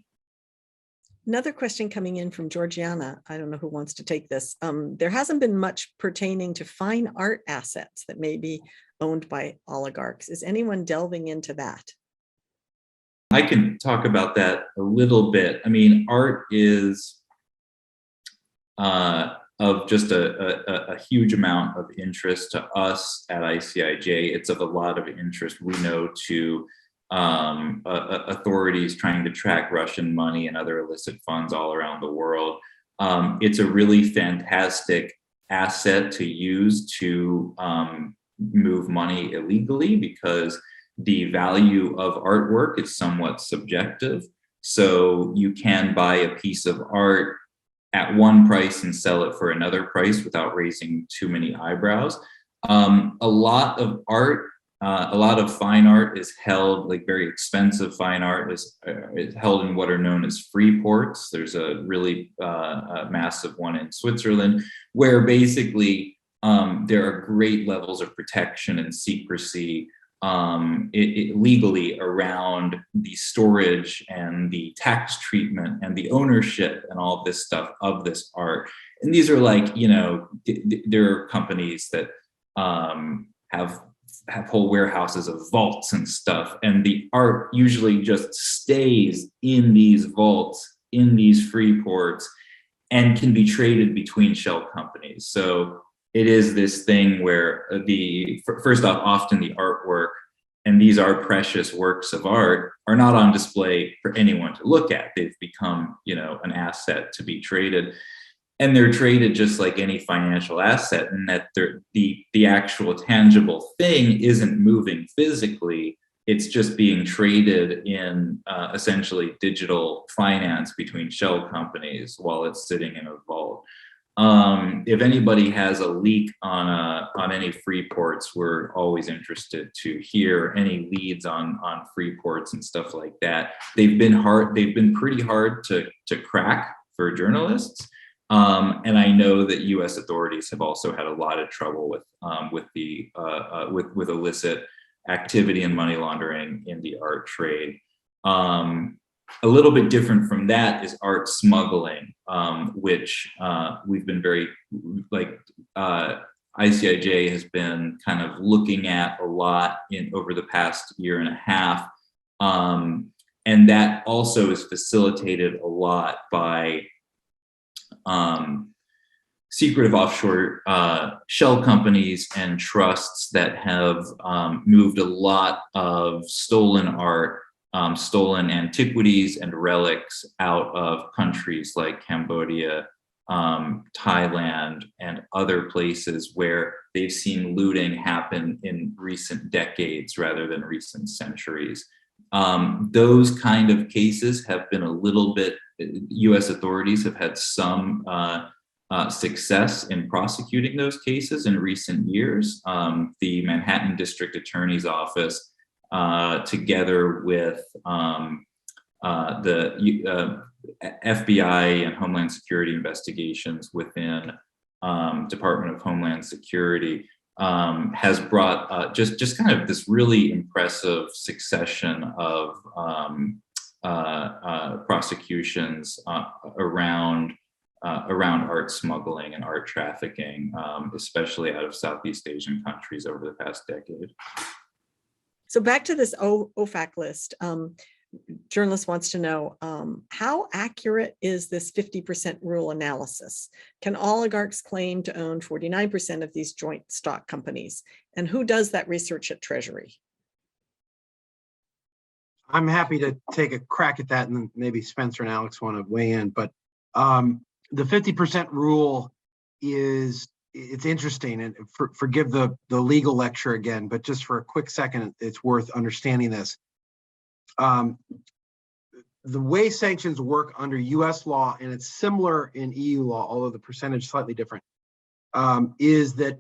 Another question coming in from Georgiana. I don't know who wants to take this. There hasn't been much pertaining to fine art assets that may be owned by oligarchs. Is anyone delving into that? I can talk about that a little bit. I mean, art is of just a huge amount of interest to us at ICIJ. It's of a lot of interest, we know, to authorities trying to track Russian money and other illicit funds all around the world. It's a really fantastic asset to use to move money illegally, because the value of artwork is somewhat subjective. So you can buy a piece of art at one price and sell it for another price without raising too many eyebrows. A lot of art, a lot of fine art is held, like very expensive fine art is held in what are known as free ports. There's a really massive one in Switzerland, where basically there are great levels of protection and secrecy legally around the storage and the tax treatment and the ownership and all of this stuff of this art. And these are like, there are companies that have whole warehouses of vaults and stuff, and the art usually just stays in these vaults, in these free ports, and can be traded between shell companies. So it is this thing where first off, often the artwork, and these are precious works of art, are not on display for anyone to look at. They've become, an asset to be traded. And they're traded just like any financial asset, in that the actual tangible thing isn't moving physically. It's just being traded in essentially digital finance between shell companies while it's sitting in a vault. If anybody has a leak on any free ports, we're always interested to hear any leads on free ports and stuff like that. They've been pretty hard to crack for journalists. And I know that U.S. authorities have also had a lot of trouble with illicit activity and money laundering in the art trade. A little bit different from that is art smuggling, which we've been very, ICIJ has been kind of looking at a lot over the past year and a half. And that also is facilitated a lot by secretive offshore shell companies and trusts that have moved a lot of stolen art, stolen antiquities and relics out of countries like Cambodia, Thailand, and other places where they've seen looting happen in recent decades rather than recent centuries. Those kind of cases have been a little bit, U.S. authorities have had some success in prosecuting those cases in recent years. The Manhattan District Attorney's Office, together with the FBI and Homeland Security investigations within Department of Homeland Security, has brought just kind of this really impressive succession of prosecutions around art smuggling and art trafficking, especially out of Southeast Asian countries over the past decade. So back to this OFAC list, journalist wants to know, how accurate is this 50% rule analysis? Can oligarchs claim to own 49% of these joint stock companies? And who does that research at Treasury? I'm happy to take a crack at that, and then maybe Spencer and Alex want to weigh in. But the 50% rule it's interesting, and forgive the legal lecture again, but just for a quick second, it's worth understanding this. The way sanctions work under US law, and it's similar in EU law, although the percentage is slightly different, is that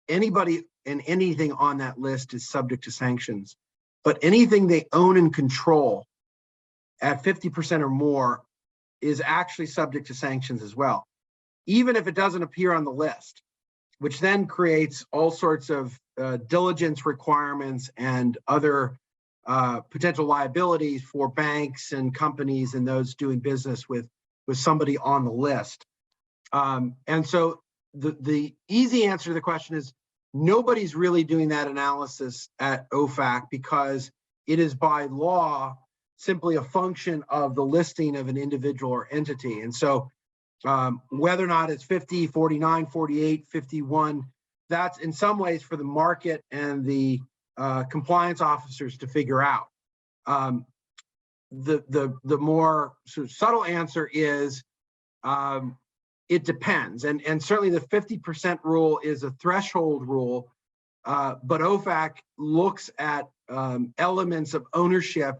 anybody and anything on that list is subject to sanctions. But anything they own and control at 50% or more is actually subject to sanctions as well, even if it doesn't appear on the list. which then creates all sorts of diligence requirements and other potential liabilities for banks and companies and those doing business with somebody on the list. And so the easy answer to the question is nobody's really doing that analysis at OFAC because it is by law simply a function of the listing of an individual or entity. And so whether or not it's 50, 49, 48, 51, that's in some ways for the market and the compliance officers to figure out. The more sort of subtle answer is it depends. And certainly the 50% rule is a threshold rule, but OFAC looks at elements of ownership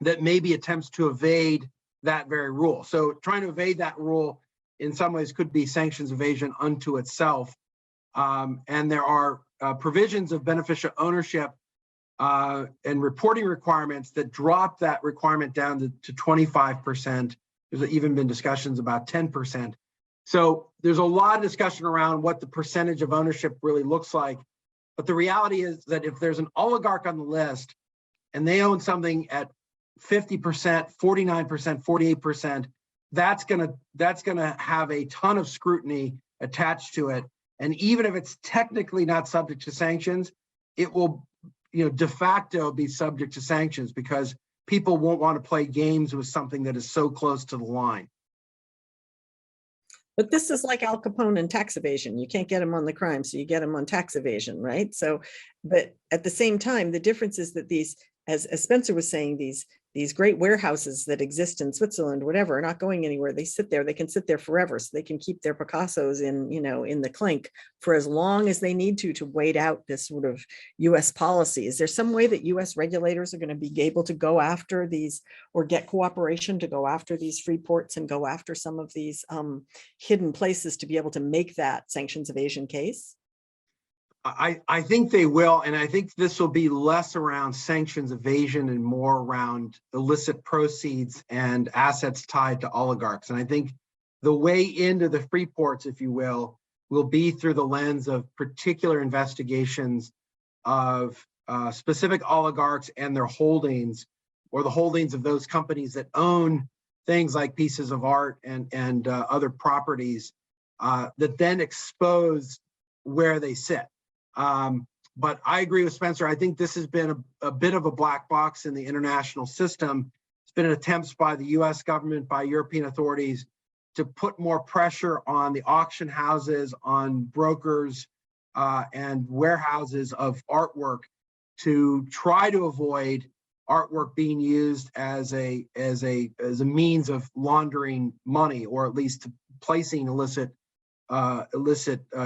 that maybe attempts to evade that very rule. So trying to evade that rule in some ways could be sanctions evasion unto itself. And there are provisions of beneficial ownership and reporting requirements that drop that requirement down to 25%. There's even been discussions about 10%. So there's a lot of discussion around what the percentage of ownership really looks like. But the reality is that if there's an oligarch on the list and they own something at 50%, 49%, 48%, that's gonna have a ton of scrutiny attached to it. And even if it's technically not subject to sanctions, it will, de facto be subject to sanctions because people won't want to play games with something that is so close to the line. But this is like Al Capone and tax evasion. You can't get him on the crime, so you get him on tax evasion, right? So, but at the same time, the difference is that these, as Spencer was saying, these great warehouses that exist in Switzerland, whatever, are not going anywhere. They sit there. They can sit there forever, so they can keep their Picassos in, in the clink for as long as they need to wait out this sort of U.S. policy. Is there some way that U.S. regulators are going to be able to go after these, or get cooperation to go after these free ports and go after some of these hidden places to be able to make that sanctions evasion case? I think they will, and I think this will be less around sanctions evasion and more around illicit proceeds and assets tied to oligarchs. And I think the way into the free ports, if you will be through the lens of particular investigations of specific oligarchs and their holdings, or the holdings of those companies that own things like pieces of art and other properties that then expose where they sit. But I agree with Spencer. I think this has been a bit of a black box in the international system. It's been attempts by the US government, by European authorities to put more pressure on the auction houses, on brokers and warehouses of artwork to try to avoid artwork being used as a means of laundering money, or at least placing illicit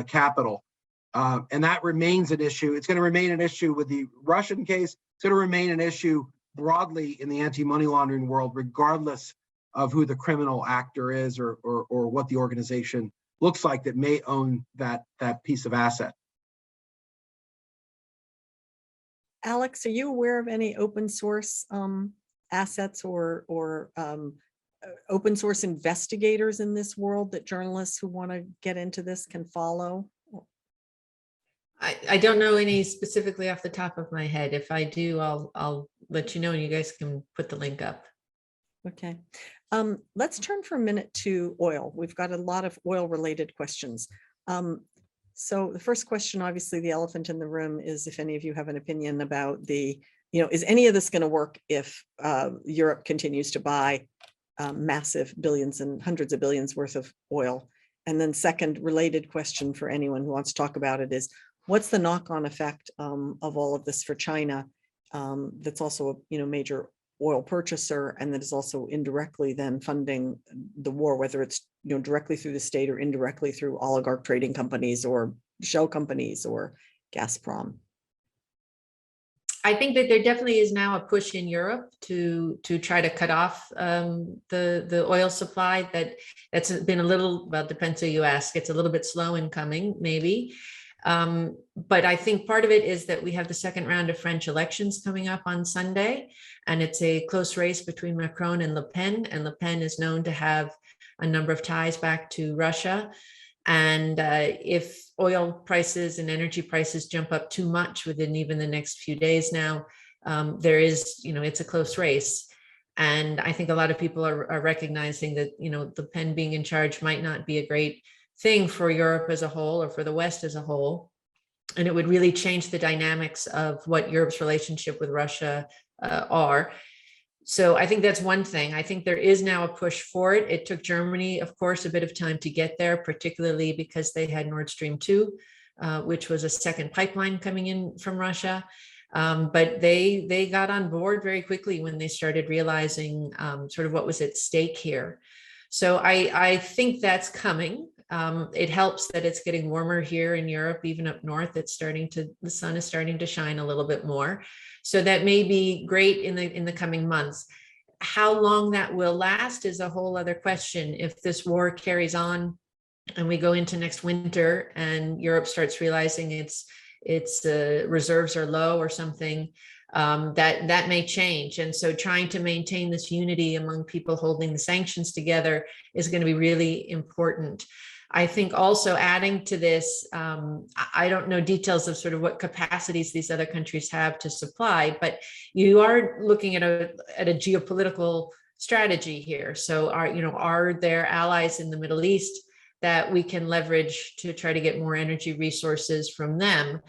capital. And that remains an issue. It's going to remain an issue with the Russian case. It's going to remain an issue broadly in the anti-money laundering world, regardless of who the criminal actor is or what the organization looks like that may own that piece of asset. Alex, are you aware of any open source assets or open source investigators in this world that journalists who want to get into this can follow? I don't know any specifically off the top of my head. If I do, I'll let you know, and you guys can put the link up. Okay. Let's turn for a minute to oil. We've got a lot of oil related questions. So the first question, obviously the elephant in the room, is if any of you have an opinion about is any of this going to work if Europe continues to buy massive billions and hundreds of billions worth of oil? And then second related question for anyone who wants to talk about it is, what's the knock-on effect of all of this for China? That's also a major oil purchaser, and that is also indirectly then funding the war, whether it's directly through the state or indirectly through oligarch trading companies or shell companies or Gazprom. I think that there definitely is now a push in Europe to try to cut off the oil supply. That's been a little, well, depends who you ask. It's a little bit slow in coming, maybe. But I think part of it is that we have the second round of French elections coming up on Sunday, and it's a close race between Macron and Le Pen. And Le Pen is known to have a number of ties back to Russia. And if oil prices and energy prices jump up too much within even the next few days now, there is, it's a close race. And I think a lot of people are recognizing that, the pen being in charge might not be a great thing for Europe as a whole or for the West as a whole. And it would really change the dynamics of what Europe's relationship with Russia are. So I think that's one thing. I think there is now a push for it. It took Germany, of course, a bit of time to get there, particularly because they had Nord Stream 2, which was a second pipeline coming in from Russia. But they got on board very quickly when they started realizing sort of what was at stake here. So I think that's coming. It helps that it's getting warmer here in Europe, even up north. The sun is starting to shine a little bit more. So that may be great in the coming months. How long that will last is a whole other question. If this war carries on and we go into next winter and Europe starts realizing its reserves are low or something, that may change. And so trying to maintain this unity among people holding the sanctions together is going to be really important. I think also adding to this, I don't know details of sort of what capacities these other countries have to supply, but you are looking at a geopolitical strategy here. So are there allies in the Middle East that we can leverage to try to get more energy resources from them?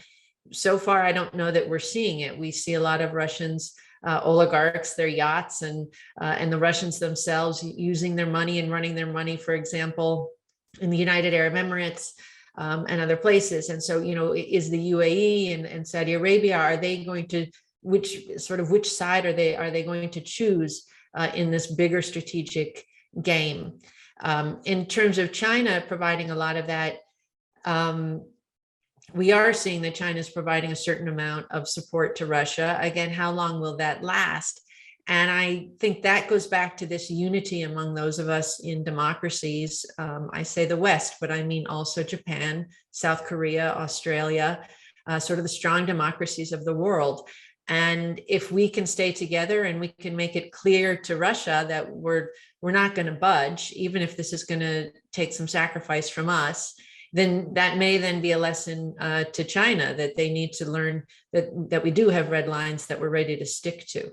So far, I don't know that we're seeing it. We see a lot of Russians, oligarchs, their yachts, and the Russians themselves using their money and running their money, for example, in the United Arab Emirates and other places. And so, is the UAE and Saudi Arabia, are they going to, which side are they going to choose in this bigger strategic game? In terms of China providing a lot of that, we are seeing that China is providing a certain amount of support to Russia. Again, how long will that last? And I think that goes back to this unity among those of us in democracies. I say the West, but I mean also Japan, South Korea, Australia, sort of the strong democracies of the world. And if we can stay together and we can make it clear to Russia that we're not going to budge, even if this is going to take some sacrifice from us, then that may then be a lesson to China, that they need to learn that we do have red lines that we're ready to stick to.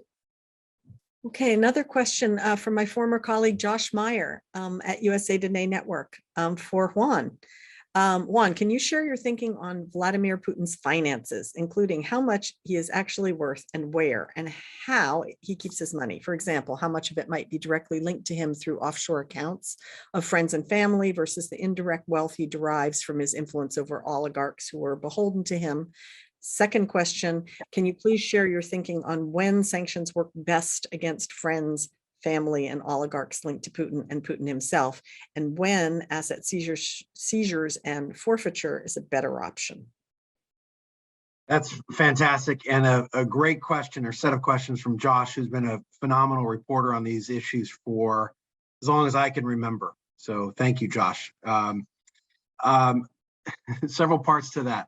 Okay, another question from my former colleague, Josh Meyer at USA Today Network for Juan. Juan, can you share your thinking on Vladimir Putin's finances, including how much he is actually worth and where, and how he keeps his money? For example, how much of it might be directly linked to him through offshore accounts of friends and family versus the indirect wealth he derives from his influence over oligarchs who are beholden to him? Second question, can you please share your thinking on when sanctions work best against friends, family, and oligarchs linked to Putin and Putin himself, and when asset seizures and forfeiture is a better option? That's fantastic, and a great question or set of questions from Josh, who's been a phenomenal reporter on these issues for as long as I can remember. So thank you, Josh. Several parts to that.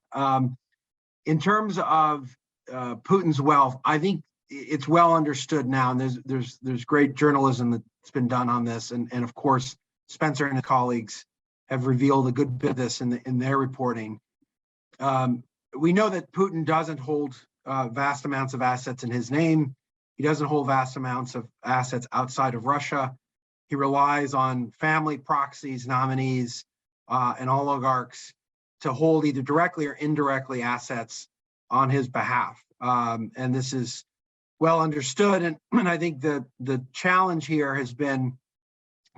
In terms of Putin's wealth, I think it's well understood now, and there's great journalism that's been done on this, and of course Spencer and his colleagues have revealed a good bit of this in their reporting. We know that Putin doesn't hold vast amounts of assets in his name. He doesn't hold vast amounts of assets outside of Russia. He relies on family proxies, nominees, and oligarchs to hold either directly or indirectly assets on his behalf. And this is well understood. And I think the challenge here has been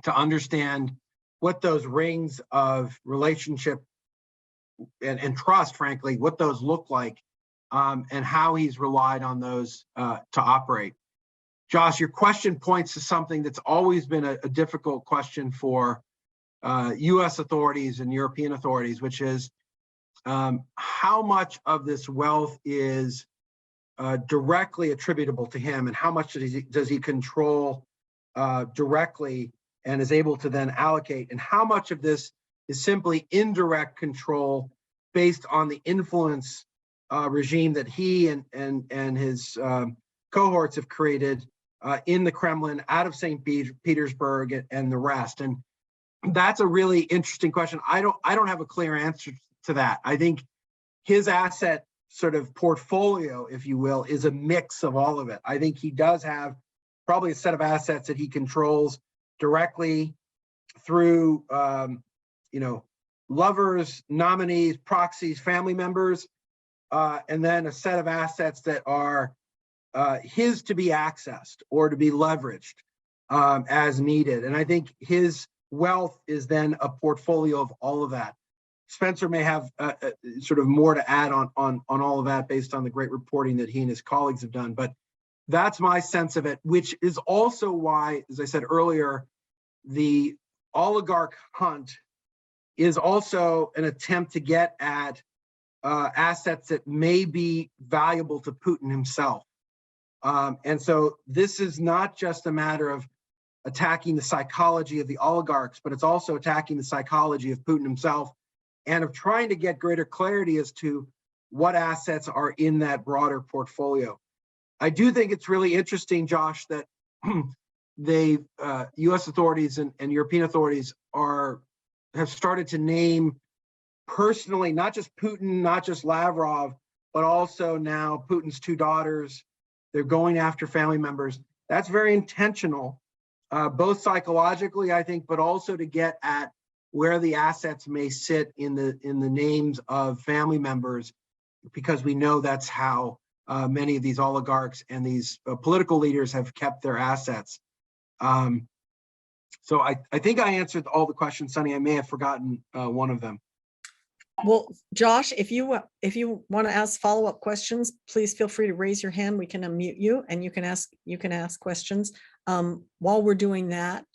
to understand what those rings of relationship and trust, frankly, what those look like, and how he's relied on those to operate. Josh, your question points to something that's always been a difficult question for US authorities and European authorities, which is how much of this wealth is directly attributable to him, and how much does he control directly and is able to then allocate, and how much of this is simply indirect control based on the influence regime that he and his cohorts have created in the Kremlin, out of St. Petersburg, and the rest. And That's a really interesting question. I don't have a clear answer to that. I think his asset sort of portfolio, if you will, is a mix of all of it. I think he does have probably a set of assets that he controls directly through, lovers, nominees, proxies, family members, and then a set of assets that are his to be accessed or to be leveraged as needed. And I think his wealth is then a portfolio of all of that. Spencer may have sort of more to add on all of that based on the great reporting that he and his colleagues have done. But that's my sense of it, which is also why, as I said earlier, the oligarch hunt is also an attempt to get at assets that may be valuable to Putin himself. And so this is not just a matter of attacking the psychology of the oligarchs, but it's also attacking the psychology of Putin himself and of trying to get greater clarity as to what assets are in that broader portfolio. I do think it's really interesting, Josh, that US authorities and European authorities have started to name personally, not just Putin, not just Lavrov, but also now Putin's two daughters. They're going after family members. That's very intentional, both psychologically, I think, but also to get at where the assets may sit in the names of family members, because we know that's how many of these oligarchs and these political leaders have kept their assets. So I think I answered all the questions, Sonny. I may have forgotten one of them. Well, Josh, if you want to ask follow-up questions, please feel free to raise your hand. We can unmute you and you can ask questions. While we're doing that,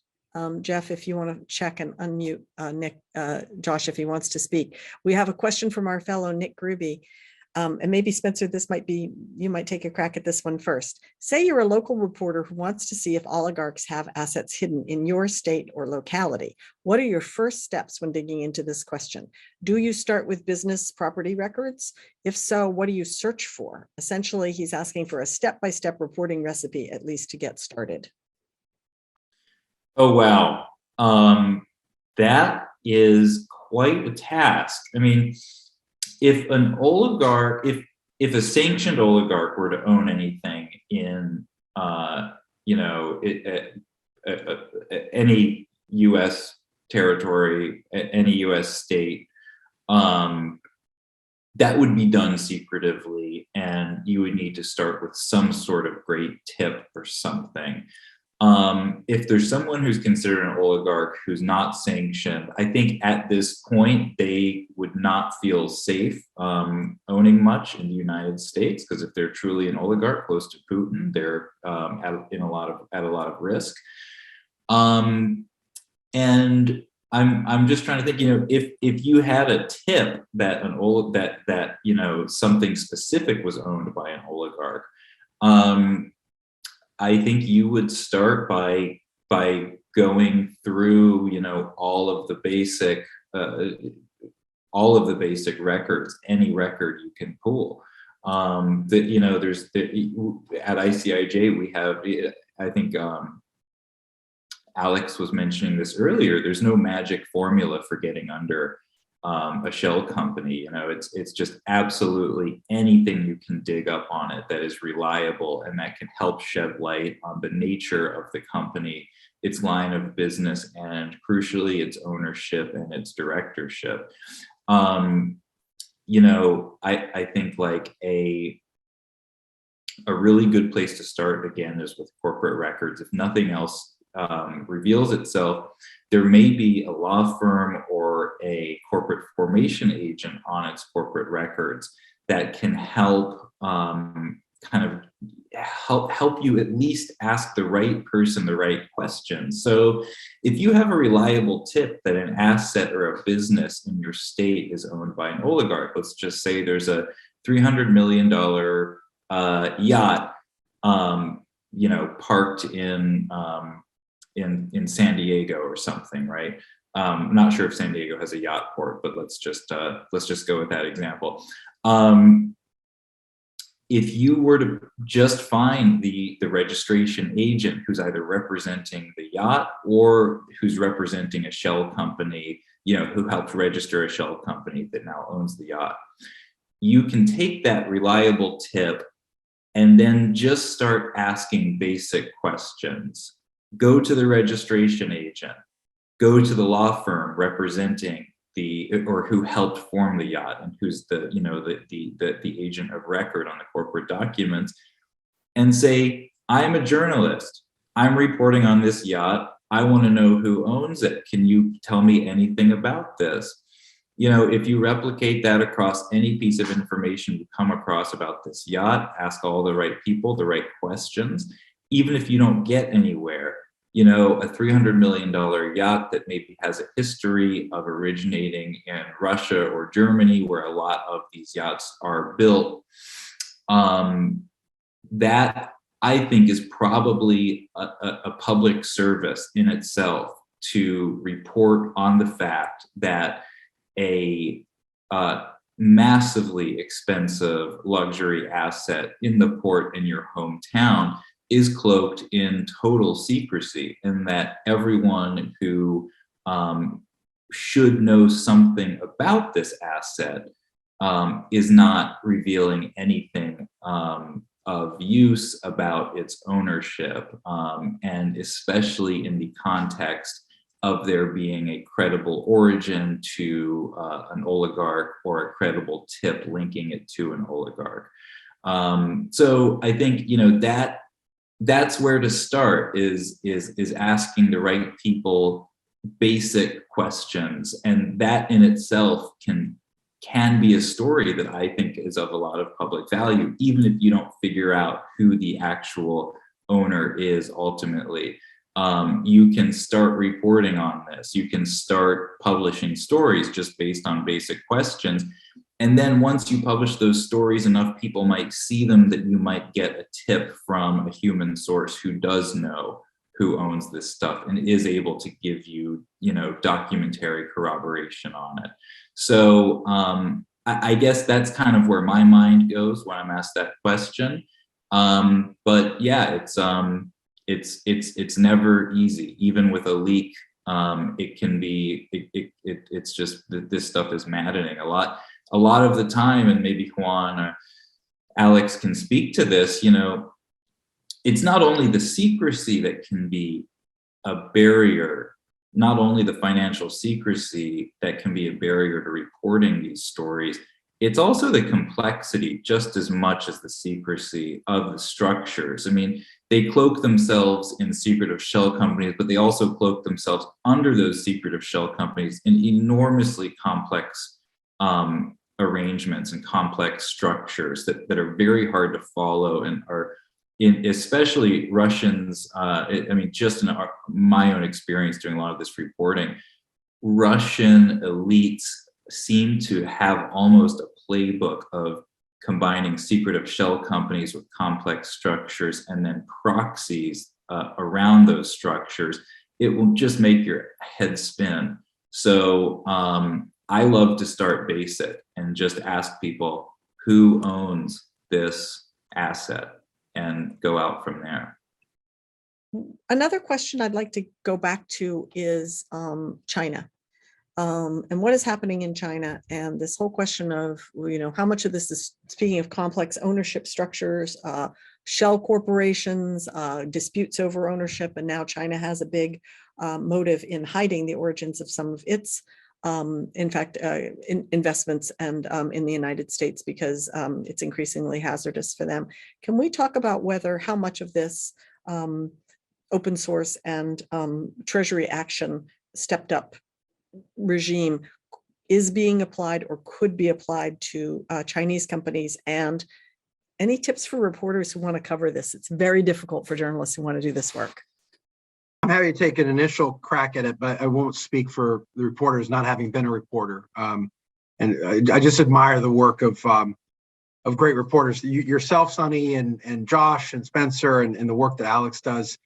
Jeff, if you want to check and unmute Josh if he wants to speak. We have a question from our fellow Nick Gruby. And maybe Spencer, you might take a crack at this one first. Say you're a local reporter who wants to see if oligarchs have assets hidden in your state or locality. What are your first steps when digging into this question? Do you start with business property records? If so, what do you search for? Essentially, he's asking for a step-by-step reporting recipe, at least to get started. Oh, wow. That is quite a task. I mean, if an oligarch, if a sanctioned oligarch were to own anything in, any U.S. territory, any U.S. state, that would be done secretively, and you would need to start with some sort of great tip or something. If there's someone who's considered an oligarch who's not sanctioned, I think at this point they would not feel safe owning much in the United States, because if they're truly an oligarch close to Putin, they're at a lot of risk. And I'm just trying to think, if you had a tip that something specific was owned by an oligarch, I think you would start by going through, all of the basic records, any record you can pull. At ICIJ we have, I think Alex was mentioning this earlier, there's no magic formula for getting under a shell company. It's just absolutely anything you can dig up on it that is reliable and that can help shed light on the nature of the company, its line of business, and crucially its ownership and its directorship. I think like a really good place to start again is with corporate records. If nothing else reveals itself, there may be a law firm or a corporate formation agent on its corporate records that can help help you at least ask the right person the right questions. So if you have a reliable tip that an asset or a business in your state is owned by an oligarch, let's just say there's a $300 million yacht parked in San Diego or something, right? I'm not sure if San Diego has a yacht port, but let's just go with that example. if you were to just find the registration agent who's either representing the yacht or who's representing a shell company, who helped register a shell company that now owns the yacht, you can take that reliable tip and then just start asking basic questions. Go to the registration agent, go to the law firm representing or who helped form the yacht and who's the agent of record on the corporate documents, and say, I'm a journalist. I'm reporting on this yacht. I want to know who owns it. Can you tell me anything about this? If you replicate that across any piece of information you come across about this yacht, ask all the right people, the right questions, even if you don't get anywhere, a $300 million yacht that maybe has a history of originating in Russia or Germany, where a lot of these yachts are built, that I think is probably a public service in itself to report on the fact that a massively expensive luxury asset in the port in your hometown is cloaked in total secrecy, and that everyone who should know something about this asset is not revealing anything of use about its ownership, and especially in the context of there being a credible origin to an oligarch or a credible tip linking it to an oligarch. So I think that's where to start, is asking the right people basic questions, and that in itself can be a story that I think is of a lot of public value, even if you don't figure out who the actual owner is ultimately. You can start reporting on this. You can start publishing stories just based on basic questions. And then once you publish those stories, enough people might see them that you might get a tip from a human source who does know who owns this stuff and is able to give you, documentary corroboration on it. So I guess that's kind of where my mind goes when I'm asked that question. But yeah, it's never easy. Even with a leak, it can be. It's just that this stuff is maddening. A lot of the time, and maybe Juan or Alex can speak to this. It's not only the secrecy that can be a barrier, not only the financial secrecy that can be a barrier to reporting these stories. It's also the complexity just as much as the secrecy of the structures. I mean, they cloak themselves in secretive shell companies, but they also cloak themselves under those secretive shell companies in enormously complex arrangements and complex structures that are very hard to follow and are especially Russians. Just in my own experience doing a lot of this reporting, Russian elites seem to have almost a playbook of combining secretive shell companies with complex structures and then proxies around those structures. It will just make your head spin. So I love to start basic and just ask people who owns this asset and go out from there. Another question I'd like to go back to is China. And what is happening in China, and this whole question of, how much of this is, speaking of complex ownership structures, shell corporations, disputes over ownership, and now China has a big motive in hiding the origins of some of its, investments and in the United States, because it's increasingly hazardous for them. Can we talk about how much of this open source and Treasury action stepped up regime is being applied or could be applied to Chinese companies, and any tips for reporters who want to cover this? It's very difficult for journalists who want to do this work. I'm happy to take an initial crack at it, but I won't speak for the reporters, not having been a reporter. And I just admire the work of great reporters, yourself, Sonny, and Josh and Spencer, and the work that Alex does.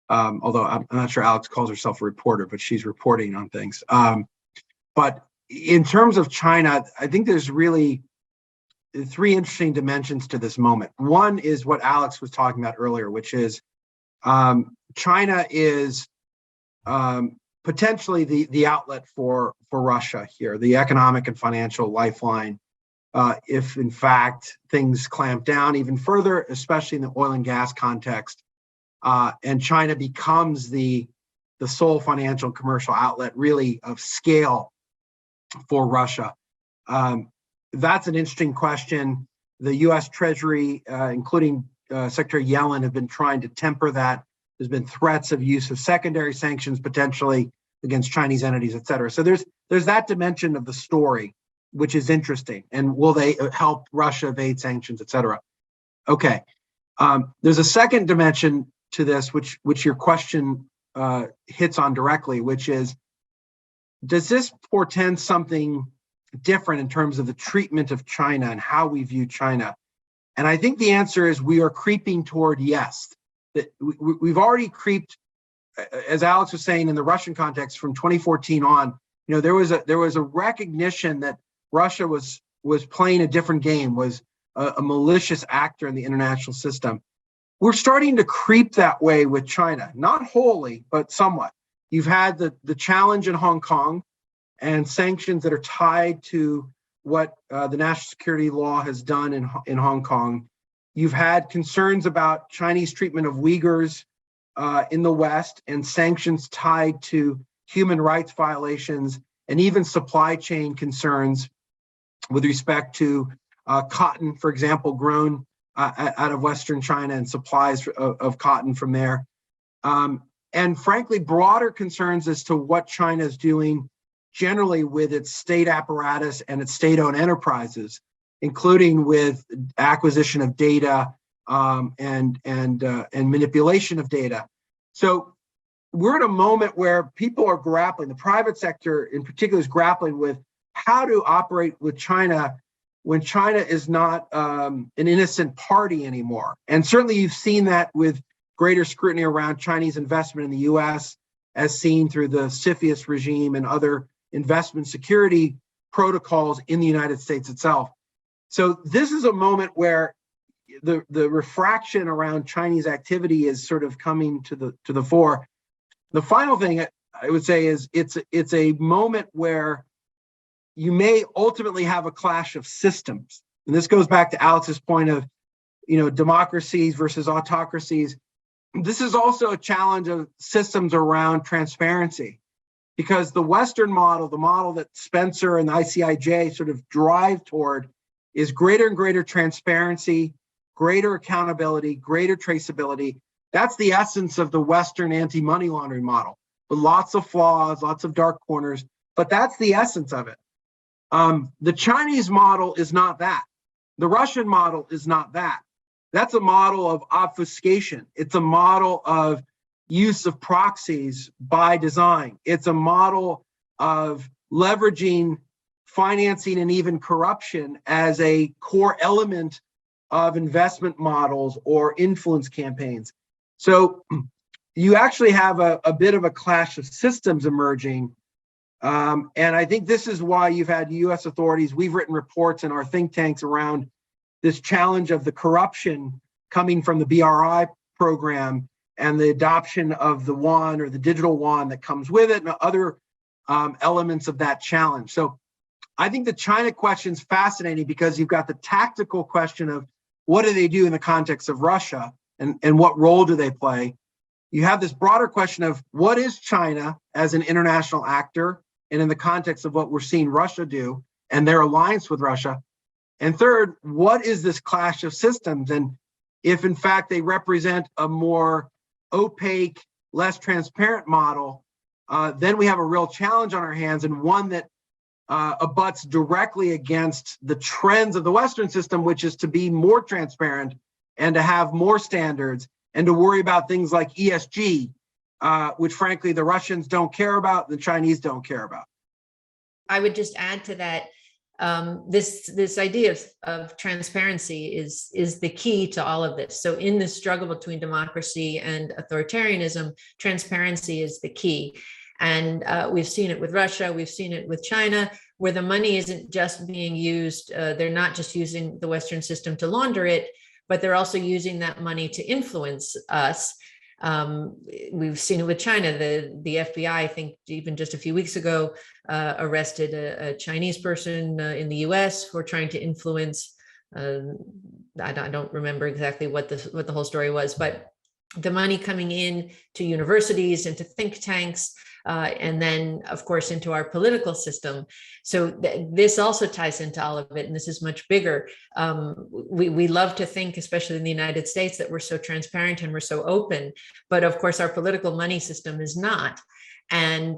Although I'm not sure Alex calls herself a reporter, but she's reporting on things. But in terms of China, I think there's really three interesting dimensions to this moment. One is what Alex was talking about earlier, which is China is potentially the outlet for Russia here, the economic and financial lifeline. If in fact things clamp down even further, especially in the oil and gas context, and China becomes the sole financial commercial outlet really of scale for Russia. That's an interesting question. The US Treasury, including Secretary Yellen, have been trying to temper that. There's been threats of use of secondary sanctions potentially against Chinese entities, et cetera. So there's that dimension of the story, which is interesting. And will they help Russia evade sanctions, et cetera? Okay. There's a second dimension to this, which your question hits on directly, which is, does this portend something different in terms of the treatment of China and how we view China? And I think the answer is we are creeping toward yes. That we've already creeped, as Alex was saying, in the Russian context from 2014 on. There was a recognition that Russia was playing a different game, was a malicious actor in the international system. We're starting to creep that way with China, not wholly, but somewhat. You've had the challenge in Hong Kong and sanctions that are tied to what the national security law has done in Hong Kong. You've had concerns about Chinese treatment of Uyghurs in the West and sanctions tied to human rights violations and even supply chain concerns with respect to cotton, for example, grown out of Western China and supplies of cotton from there. And frankly, broader concerns as to what China is doing generally with its state apparatus and its state-owned enterprises, including with acquisition of data and manipulation of data. So we're at a moment where people are grappling, the private sector in particular is grappling with how to operate with China when China is not an innocent party anymore. And certainly you've seen that with greater scrutiny around Chinese investment in the US, as seen through the CFIUS regime and other investment security protocols in the United States itself. So this is a moment where the refraction around Chinese activity is sort of coming to the fore. The final thing I would say is it's a moment where you may ultimately have a clash of systems. And this goes back to Alex's point of, democracies versus autocracies. This is also a challenge of systems around transparency, because the Western model, the model that Spencer and the ICIJ sort of drive toward, is greater and greater transparency, greater accountability, greater traceability. That's the essence of the Western anti-money laundering model, with lots of flaws, lots of dark corners, but that's the essence of it. The Chinese model is not that. The Russian model is not that. That's a model of obfuscation. It's a model of use of proxies by design. It's a model of leveraging financing and even corruption as a core element of investment models or influence campaigns. So you actually have a bit of a clash of systems emerging. And I think this is why you've had US authorities, we've written reports in our think tanks around this challenge of the corruption coming from the BRI program and the adoption of the yuan or the digital yuan that comes with it and other elements of that challenge. So I think the China question is fascinating because you've got the tactical question of what do they do in the context of Russia and what role do they play? You have this broader question of what is China as an international actor and in the context of what we're seeing Russia do and their alliance with Russia. And third, what is this clash of systems? And if in fact they represent a more opaque, less transparent model, then we have a real challenge on our hands, and one that abuts directly against the trends of the Western system, which is to be more transparent and to have more standards and to worry about things like ESG, which frankly the Russians don't care about, the Chinese don't care about. I would just add to that, this idea of transparency is the key to all of this. So in the struggle between democracy and authoritarianism, transparency is the key. And we've seen it with Russia, we've seen it with China, where the money isn't just being used, they're not just using the Western system to launder it, but they're also using that money to influence us. We've seen it with China. The FBI, I think even just a few weeks ago, arrested a Chinese person in the US for trying to influence, I don't remember exactly what the whole story was, but the money coming in to universities, into think tanks, and then, of course, into our political system. So this also ties into all of it, and this is much bigger. We love to think, especially in the United States, that we're so transparent and we're so open, but of course, our political money system is not. And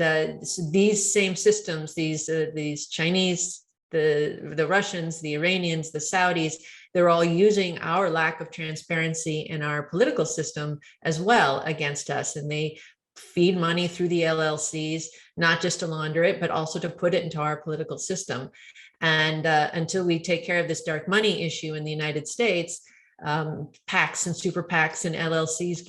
these same systems, these Chinese, the Russians, the Iranians, the Saudis, they're all using our lack of transparency in our political system as well against us. And they feed money through the LLCs, not just to launder it, but also to put it into our political system. And until we take care of this dark money issue in the United States, PACs and super PACs and LLCs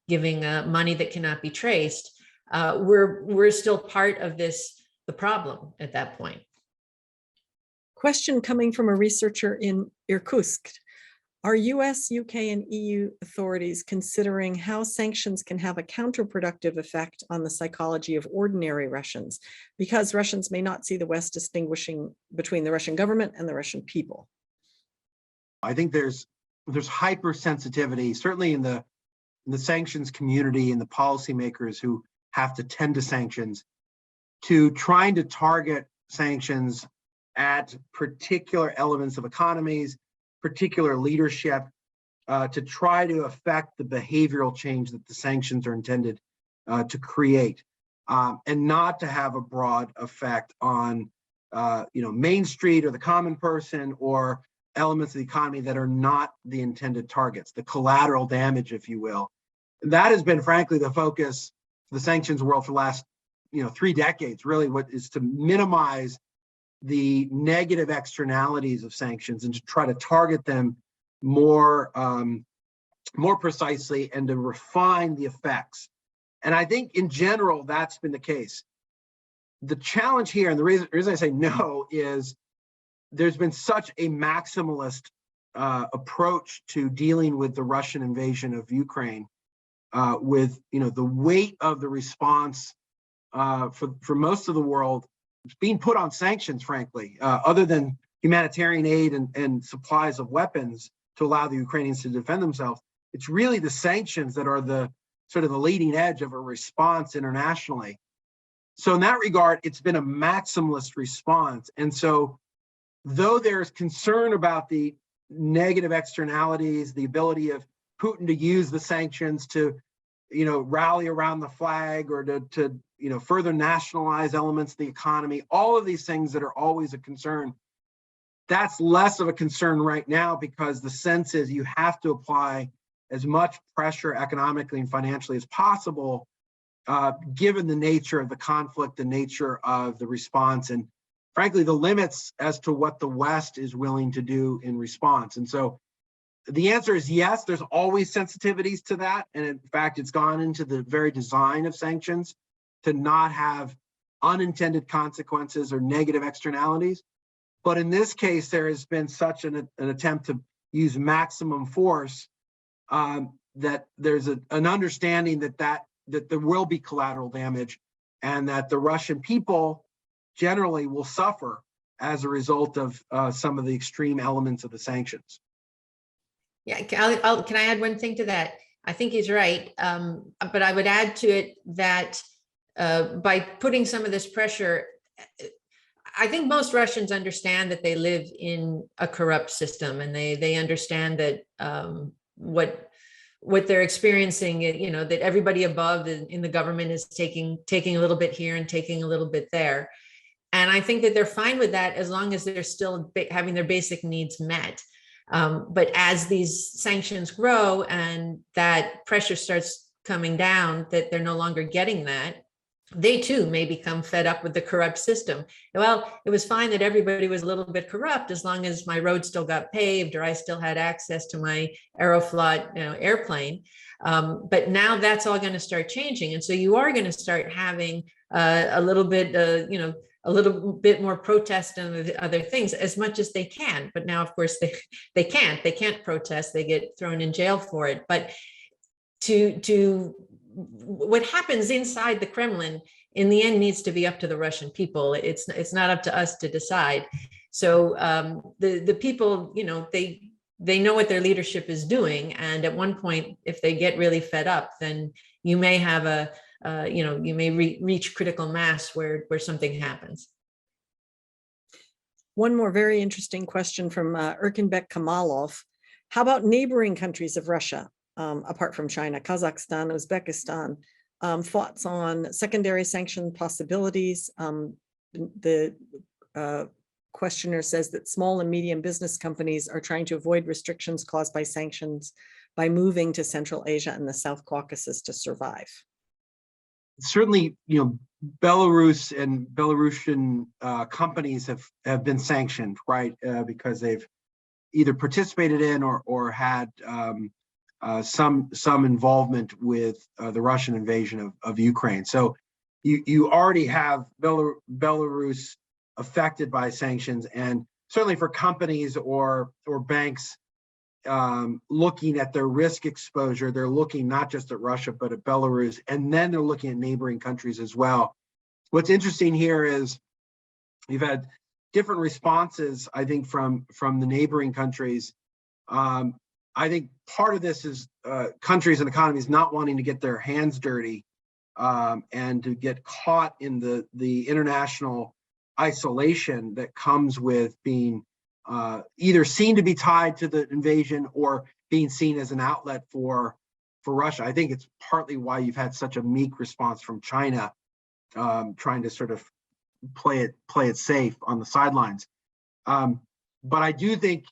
giving money that cannot be traced, we're still part of the problem at that point. Question coming from a researcher in Irkutsk. Are US, UK, and EU authorities considering how sanctions can have a counterproductive effect on the psychology of ordinary Russians, because Russians may not see the West distinguishing between the Russian government and the Russian people? I think there's hypersensitivity, certainly in the sanctions community and the policymakers who have to tend to sanctions, to trying to target sanctions at particular elements of economies, particular leadership, to try to affect the behavioral change that the sanctions are intended to create, and not to have a broad effect on Main Street or the common person or elements of the economy that are not the intended targets, the collateral damage, if you will. And that has been, frankly, the focus of the sanctions world for the last 3 decades, really, what is to minimize the negative externalities of sanctions and to try to target them more precisely and to refine the effects. And I think in general, that's been the case. The challenge here, and the reason I say no, is there's been such a maximalist approach to dealing with the Russian invasion of Ukraine, with the weight of the response for most of the world being put on sanctions, frankly, other than humanitarian aid and supplies of weapons to allow the Ukrainians to defend themselves. It's really the sanctions that are the sort of the leading edge of a response internationally. So in that regard, it's been a maximalist response. And so though there's concern about the negative externalities, the ability of Putin to use the sanctions to rally around the flag or to further nationalize elements of the economy, all of these things that are always a concern, that's less of a concern right now, because the sense is you have to apply as much pressure economically and financially as possible, given the nature of the conflict, the nature of the response, and frankly, the limits as to what the West is willing to do in response. And so the answer is yes, there's always sensitivities to that. And in fact, it's gone into the very design of sanctions to not have unintended consequences or negative externalities. But in this case, there has been such an attempt to use maximum force that there's an understanding that there will be collateral damage, and that the Russian people generally will suffer as a result of some of the extreme elements of the sanctions. Yeah, can I add one thing to that? I think he's right, but I would add to it that by putting some of this pressure, I think most Russians understand that they live in a corrupt system, and they understand that what they're experiencing, that everybody above in the government is taking a little bit here and taking a little bit there. And I think that they're fine with that as long as they're still having their basic needs met. But as these sanctions grow and that pressure starts coming down, that they're no longer getting that, they too may become fed up with the corrupt system. Well, it was fine that everybody was a little bit corrupt as long as my road still got paved or I still had access to my Aeroflot, airplane. But now that's all going to start changing, and so you are going to start having a little bit, a little bit more protest and other things as much as they can. But now, of course, they can't protest; they get thrown in jail for it. But to what happens inside the Kremlin in the end needs to be up to the Russian people. It's not up to us to decide. So the people, they know what their leadership is doing, and at one point, if they get really fed up, then you may have you may reach critical mass where something happens. One more very interesting question from Erkenbek Kamalov. How about neighboring countries of Russia? Apart from China, Kazakhstan, Uzbekistan, thoughts on secondary sanction possibilities. The questioner says that small and medium business companies are trying to avoid restrictions caused by sanctions by moving to Central Asia and the South Caucasus to survive. Certainly, Belarus and Belarusian companies have been sanctioned, right? Because they've either participated in or had some involvement with the Russian invasion of Ukraine. So you already have Belarus affected by sanctions, and certainly for companies or banks looking at their risk exposure, they're looking not just at Russia but at Belarus, and then they're looking at neighboring countries as well. What's interesting here is you've had different responses, I think, from the neighboring countries. I think part of this is countries and economies not wanting to get their hands dirty and to get caught in the international isolation that comes with being either seen to be tied to the invasion or being seen as an outlet for Russia. I think it's partly why you've had such a meek response from China, trying to sort of play it safe on the sidelines. But I do think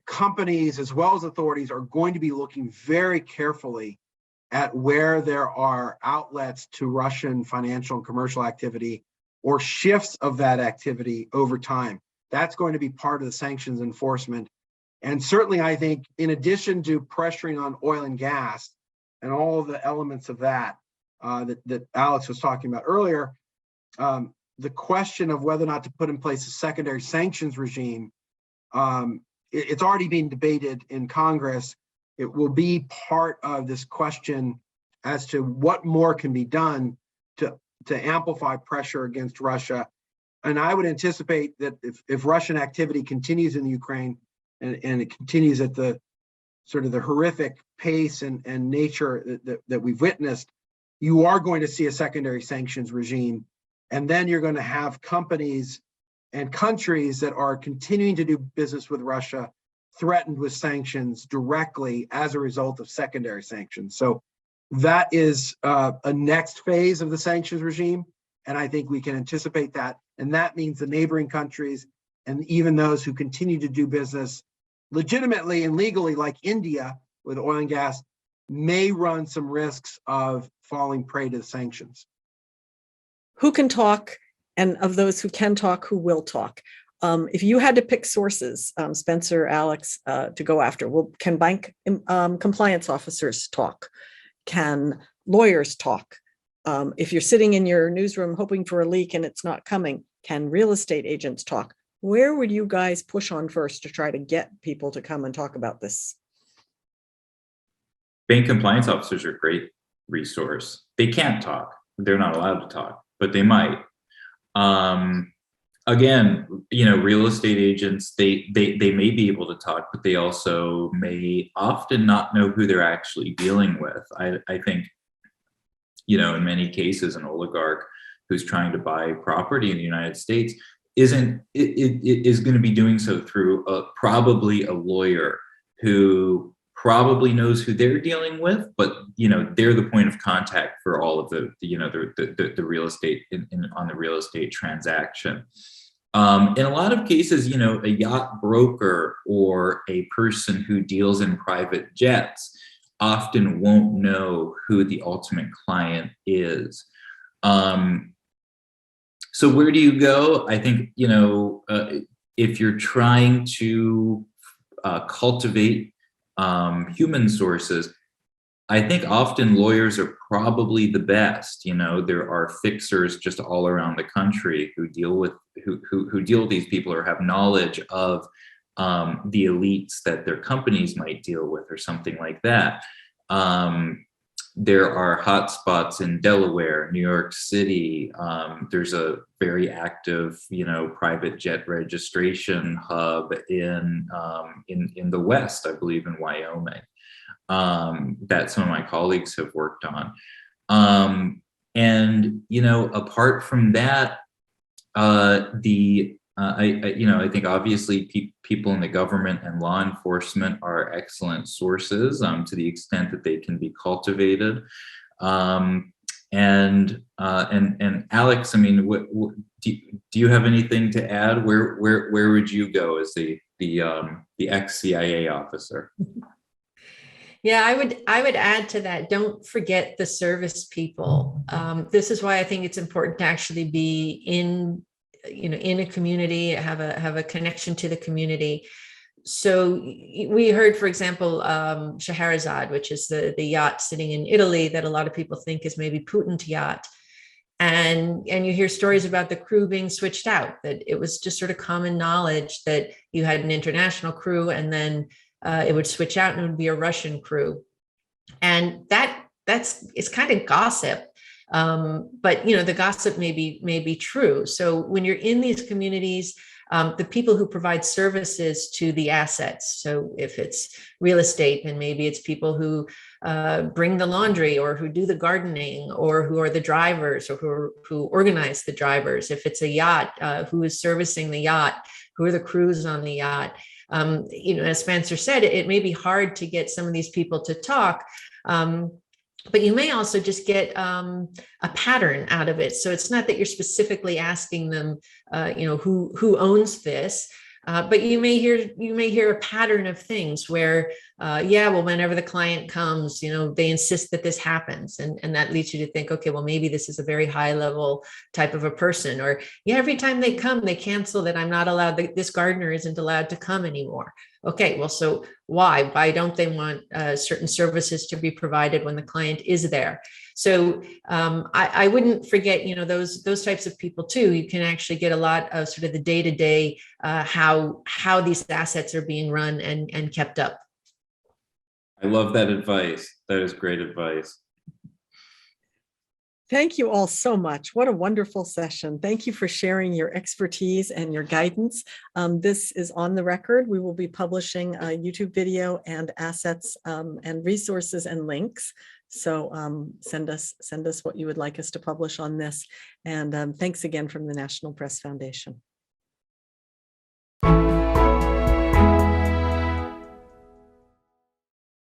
companies as well as authorities are going to be looking very carefully at where there are outlets to Russian financial and commercial activity or shifts of that activity over time. That's going to be part of the sanctions enforcement. And certainly, I think, in addition to pressuring on oil and gas and all of the elements of that that Alex was talking about earlier, the question of whether or not to put in place a secondary sanctions regime, it's already being debated in Congress. It will be part of this question as to what more can be done to amplify pressure against Russia. And I would anticipate that if Russian activity continues in the Ukraine and it continues at the sort of the horrific pace and nature that we've witnessed, you are going to see a secondary sanctions regime. And then you're going to have companies and countries that are continuing to do business with Russia threatened with sanctions directly as a result of secondary sanctions. So that is a next phase of the sanctions regime. And I think we can anticipate that. And that means the neighboring countries and even those who continue to do business legitimately and legally, like India with oil and gas, may run some risks of falling prey to the sanctions. Who can talk? And of those who can talk, who will talk? If you had to pick sources, Spencer, Alex, to go after, can bank compliance officers talk? Can lawyers talk? If you're sitting in your newsroom hoping for a leak and it's not coming, can real estate agents talk? Where would you guys push on first to try to get people to come and talk about this? Bank compliance officers are a great resource. They can't talk. They're not allowed to talk, but they might. Again, real estate agents, they may be able to talk, but they also may often not know who they're actually dealing with. I think, in many cases, an oligarch who's trying to buy property in the United States is going to be doing so through probably a lawyer who probably knows who they're dealing with, but they're the point of contact for all of the real estate on the real estate transaction. In a lot of cases, a yacht broker or a person who deals in private jets often won't know who the ultimate client is. So where do you go? I think, if you're trying to cultivate human sources, I think often lawyers are probably the best. There are fixers just all around the country who deal with who deal with these people or have knowledge of the elites that their companies might deal with or something like that. There are hotspots in Delaware, New York City. There's a very active, private jet registration hub in the West, I believe, in Wyoming, that some of my colleagues have worked on. Apart from that, I think obviously people in the government and law enforcement are excellent sources to the extent that they can be cultivated. And Alex, I mean, do you have anything to add? Where would you go as the ex-CIA officer? Yeah, I would add to that. Don't forget the service people. This is why I think it's important to actually be in a community, have a connection to the community. So we heard, for example, Scheherazade, which is the yacht sitting in Italy that a lot of people think is maybe Putin's yacht. And you hear stories about the crew being switched out, that it was just sort of common knowledge that you had an international crew and then it would switch out and it would be a Russian crew. And it's kind of gossip. But the gossip may be true. So when you're in these communities, the people who provide services to the assets. So if it's real estate, then maybe it's people who bring the laundry or who do the gardening or who are the drivers or who organize the drivers. If it's a yacht, who is servicing the yacht, who are the crews on the yacht. As Spencer said, it may be hard to get some of these people to talk. But you may also just get a pattern out of it. So it's not that you're specifically asking them, who owns this, but you may hear a pattern of things where, whenever the client comes, they insist that this happens, and that leads you to think, okay, well, maybe this is a very high level type of a person, or every time they come, they cancel that I'm not allowed. This gardener isn't allowed to come anymore. Okay, well, so why don't they want certain services to be provided when the client is there? So I wouldn't forget, those types of people too. You can actually get a lot of sort of the day-to-day how these assets are being run and kept up. I love that advice. That is great advice. Thank you all so much. What a wonderful session. Thank you for sharing your expertise and your guidance. This is on the record. We will be publishing a YouTube video and assets and resources and links. So send us what you would like us to publish on this. And thanks again from the National Press Foundation.